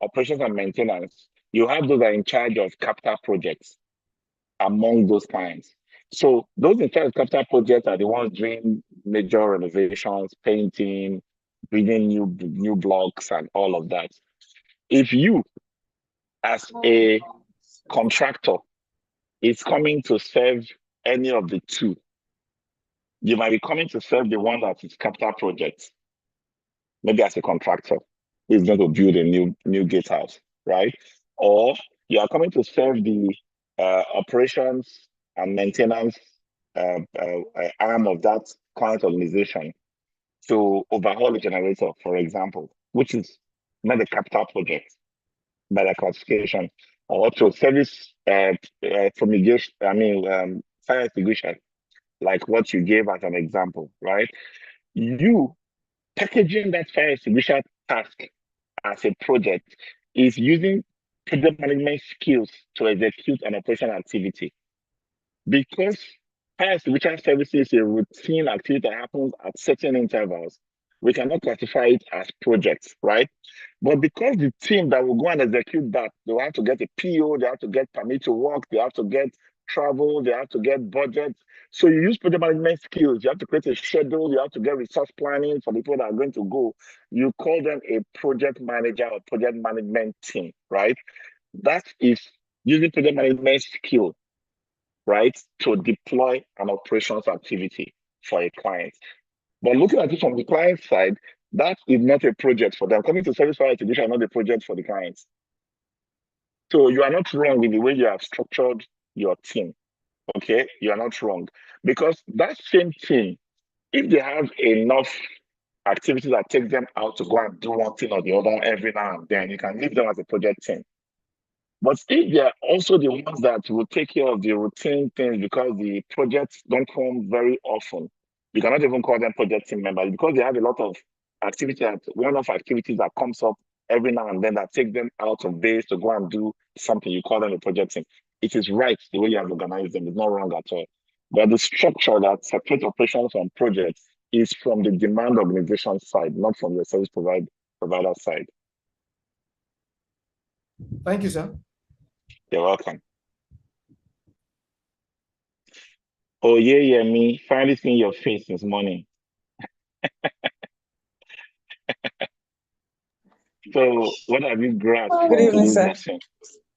operations and maintenance. You have those that are in charge of capital projects among those clients. So those in charge of capital projects are the ones doing major renovations, painting, bringing new blocks and all of that. If you, as a contractor, is coming to serve any of the two, you might be coming to serve the one that is capital project, maybe as a contractor who is going to build a new gatehouse, right? Or you are coming to serve the operations and maintenance arm of that client organization to overhaul a generator, for example, which is not a capital project by the classification, or to service fumigation, fire extinguisher, like what you gave as an example, right? You packaging that fire extinguisher task as a project is using project management skills to execute an operational activity. Because fire extinguisher services is a routine activity that happens at certain intervals, we cannot classify it as projects, right? But because the team that will go and execute that, they will have to get a PO, they have to get permit to work, they have to get travel, they have to get budget. So you use project management skills, you have to create a schedule, you have to get resource planning for the people that are going to go. You call them a project manager or project management team, right? That is using project management skill, right, to deploy an operations activity for a client. But looking at it from the client side, that is not a project for them. Coming to service fire extinguisher is not a project for the clients. So you are not wrong in the way you have structured your team. Okay, you are not wrong. Because that same team, if they have enough activities that take them out to go and do one thing or the other every now and then, you can leave them as a project team. But if they're also the ones that will take care of the routine things because the projects don't come very often, you cannot even call them project team members because they have a lot of activity, one-off activities that comes up every now and then that take them out of base to go and do something. You call them a project team. It is right the way you have organized them. It's not wrong at all. But the structure that separates operations from projects is from the demand organization side, not from the service provider side. Thank you, sir. You're welcome. Oh, yeah, me. Finally seeing your face this morning. So, what have you grasped from today's lesson?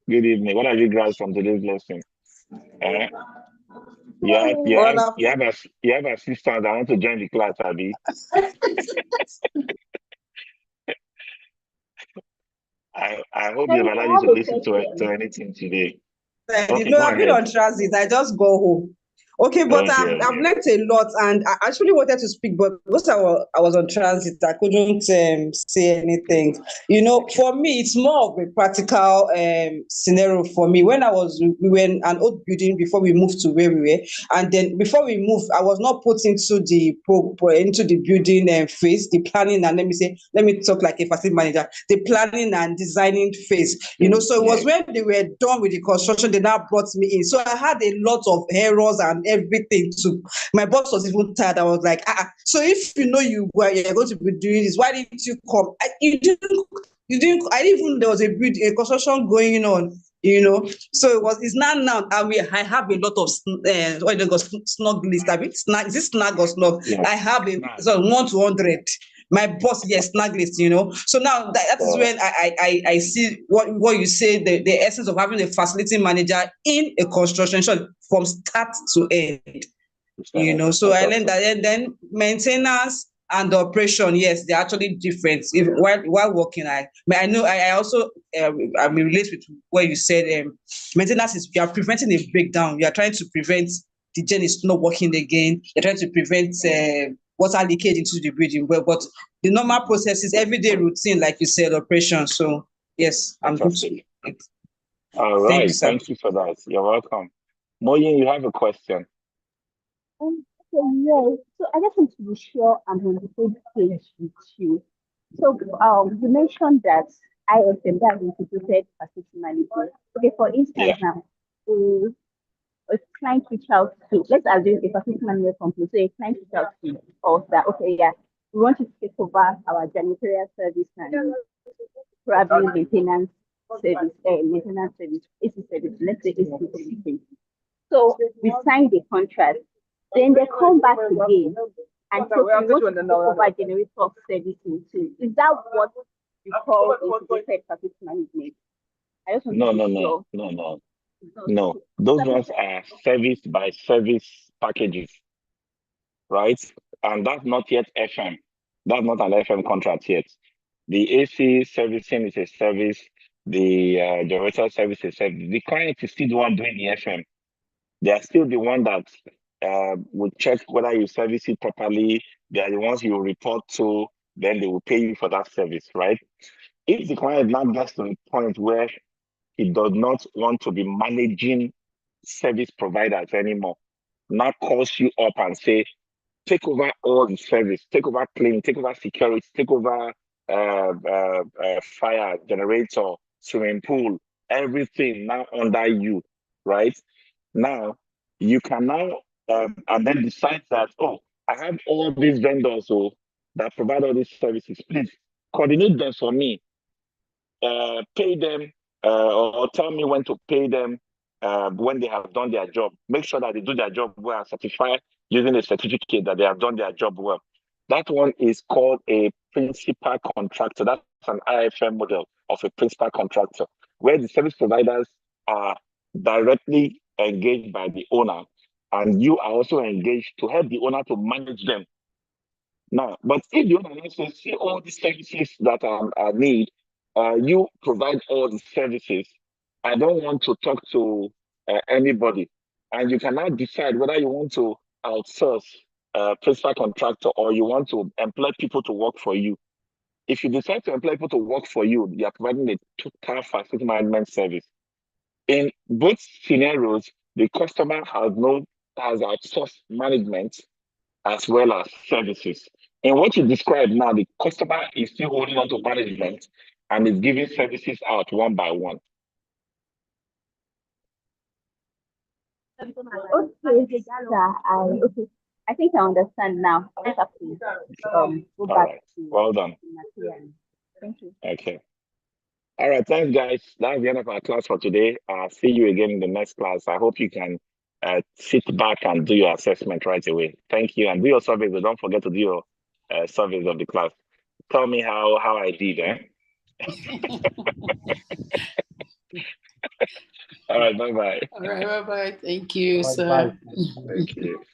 Good evening. What have you grasped from today's lesson? You have assistants that want to join the class, Abby. I hope you've allowed you to listen to anything today. Okay, no, I've been on transit. I just go home. Okay, but I've learned a lot, and I actually wanted to speak, but because I was on transit, I couldn't say anything. You know, for me, it's more of a practical scenario for me. When we were in an old building before we moved to where we were, and then before we moved, I was not put into the building phase, the planning, and let me talk like a facility manager, the planning and designing phase. You know, so it was when they were done with the construction, they now brought me in. So I had a lot of errors and everything too. My boss was even tired. I was like, so if you know you're going to be doing this, why didn't you come? I didn't even there was a construction going on, you know. So it's now I have a lot of snug list. Is this snag or snug? Yes. I have a 1 to 100. My boss, yes, snag list, you know. So now that is when I see what you say, the essence of having a facility manager in a construction from start to end. You know, so I learned that, and then maintenance and the operation, yes, they're actually different. While working, I know I also I relate with what you said. Maintenance is you are preventing a breakdown. You are trying to prevent the gen is not working again. You're trying to prevent water leakage into the building. But the normal process is everyday routine, like you said, operation. So yes, I'm good. All right, thank you for that. You're welcome. Moyin, you have a question. Yes. So I just want to be sure I'm on the same page with you. So you mentioned that IFM, that integrated facility management. Okay, for instance, now a client reach out to, let's assume a facility management company. So a client reach out to us that, okay, yeah, we want you to take over our janitorial service and probably maintenance service, AC service, let's say AC service. So we signed the contract. Then they come back again and so you want to take over generator of servicing too. Is that what you call integrated facility management? I just want No, to no, be no, sure. no, no, no. Those ones are service by service packages, right? And that's not yet FM. That's not an FM contract yet. The AC servicing is a service. The generator service is a service. The client is still the one doing the FM. They are still the one that will check whether you service it properly. They are the ones you report to. Then they will pay you for that service, right? If the client now gets to the point where he does not want to be managing service providers anymore, now calls you up and say, take over all the service, take over cleaning, take over security, take over fire, generator, swimming pool, everything now under you, right? Now, you can now, and then decide that, oh, I have all these vendors that provide all these services. Please coordinate them for me, pay them, or tell me when to pay them when they have done their job. Make sure that they do their job well and certify using a certificate that they have done their job well. That one is called a principal contractor. That's an IFM model of a principal contractor, where the service providers are directly engaged by the owner, and you are also engaged to help the owner to manage them. Now, but if the owner says, see all the services that I need, you provide all the services. I don't want to talk to anybody. And you can now decide whether you want to outsource principal contractor or you want to employ people to work for you. If you decide to employ people to work for you, you are providing a total facility management service. In both scenarios, the customer has outsourced management as well as services. In what you described now, the customer is still holding on to management and is giving services out one by one. Okay, okay. I think I understand now. I just have to go back right. to Well done. Thank you. Okay. All right, thanks, guys. That's the end of our class for today. See you again in the next class. I hope you can sit back and do your assessment right away. Thank you, and do your surveys. But don't forget to do your surveys of the class. Tell me how I did, eh? All right, bye-bye. All right, bye-bye. Thank you, Bye, sir. bye. Thank you.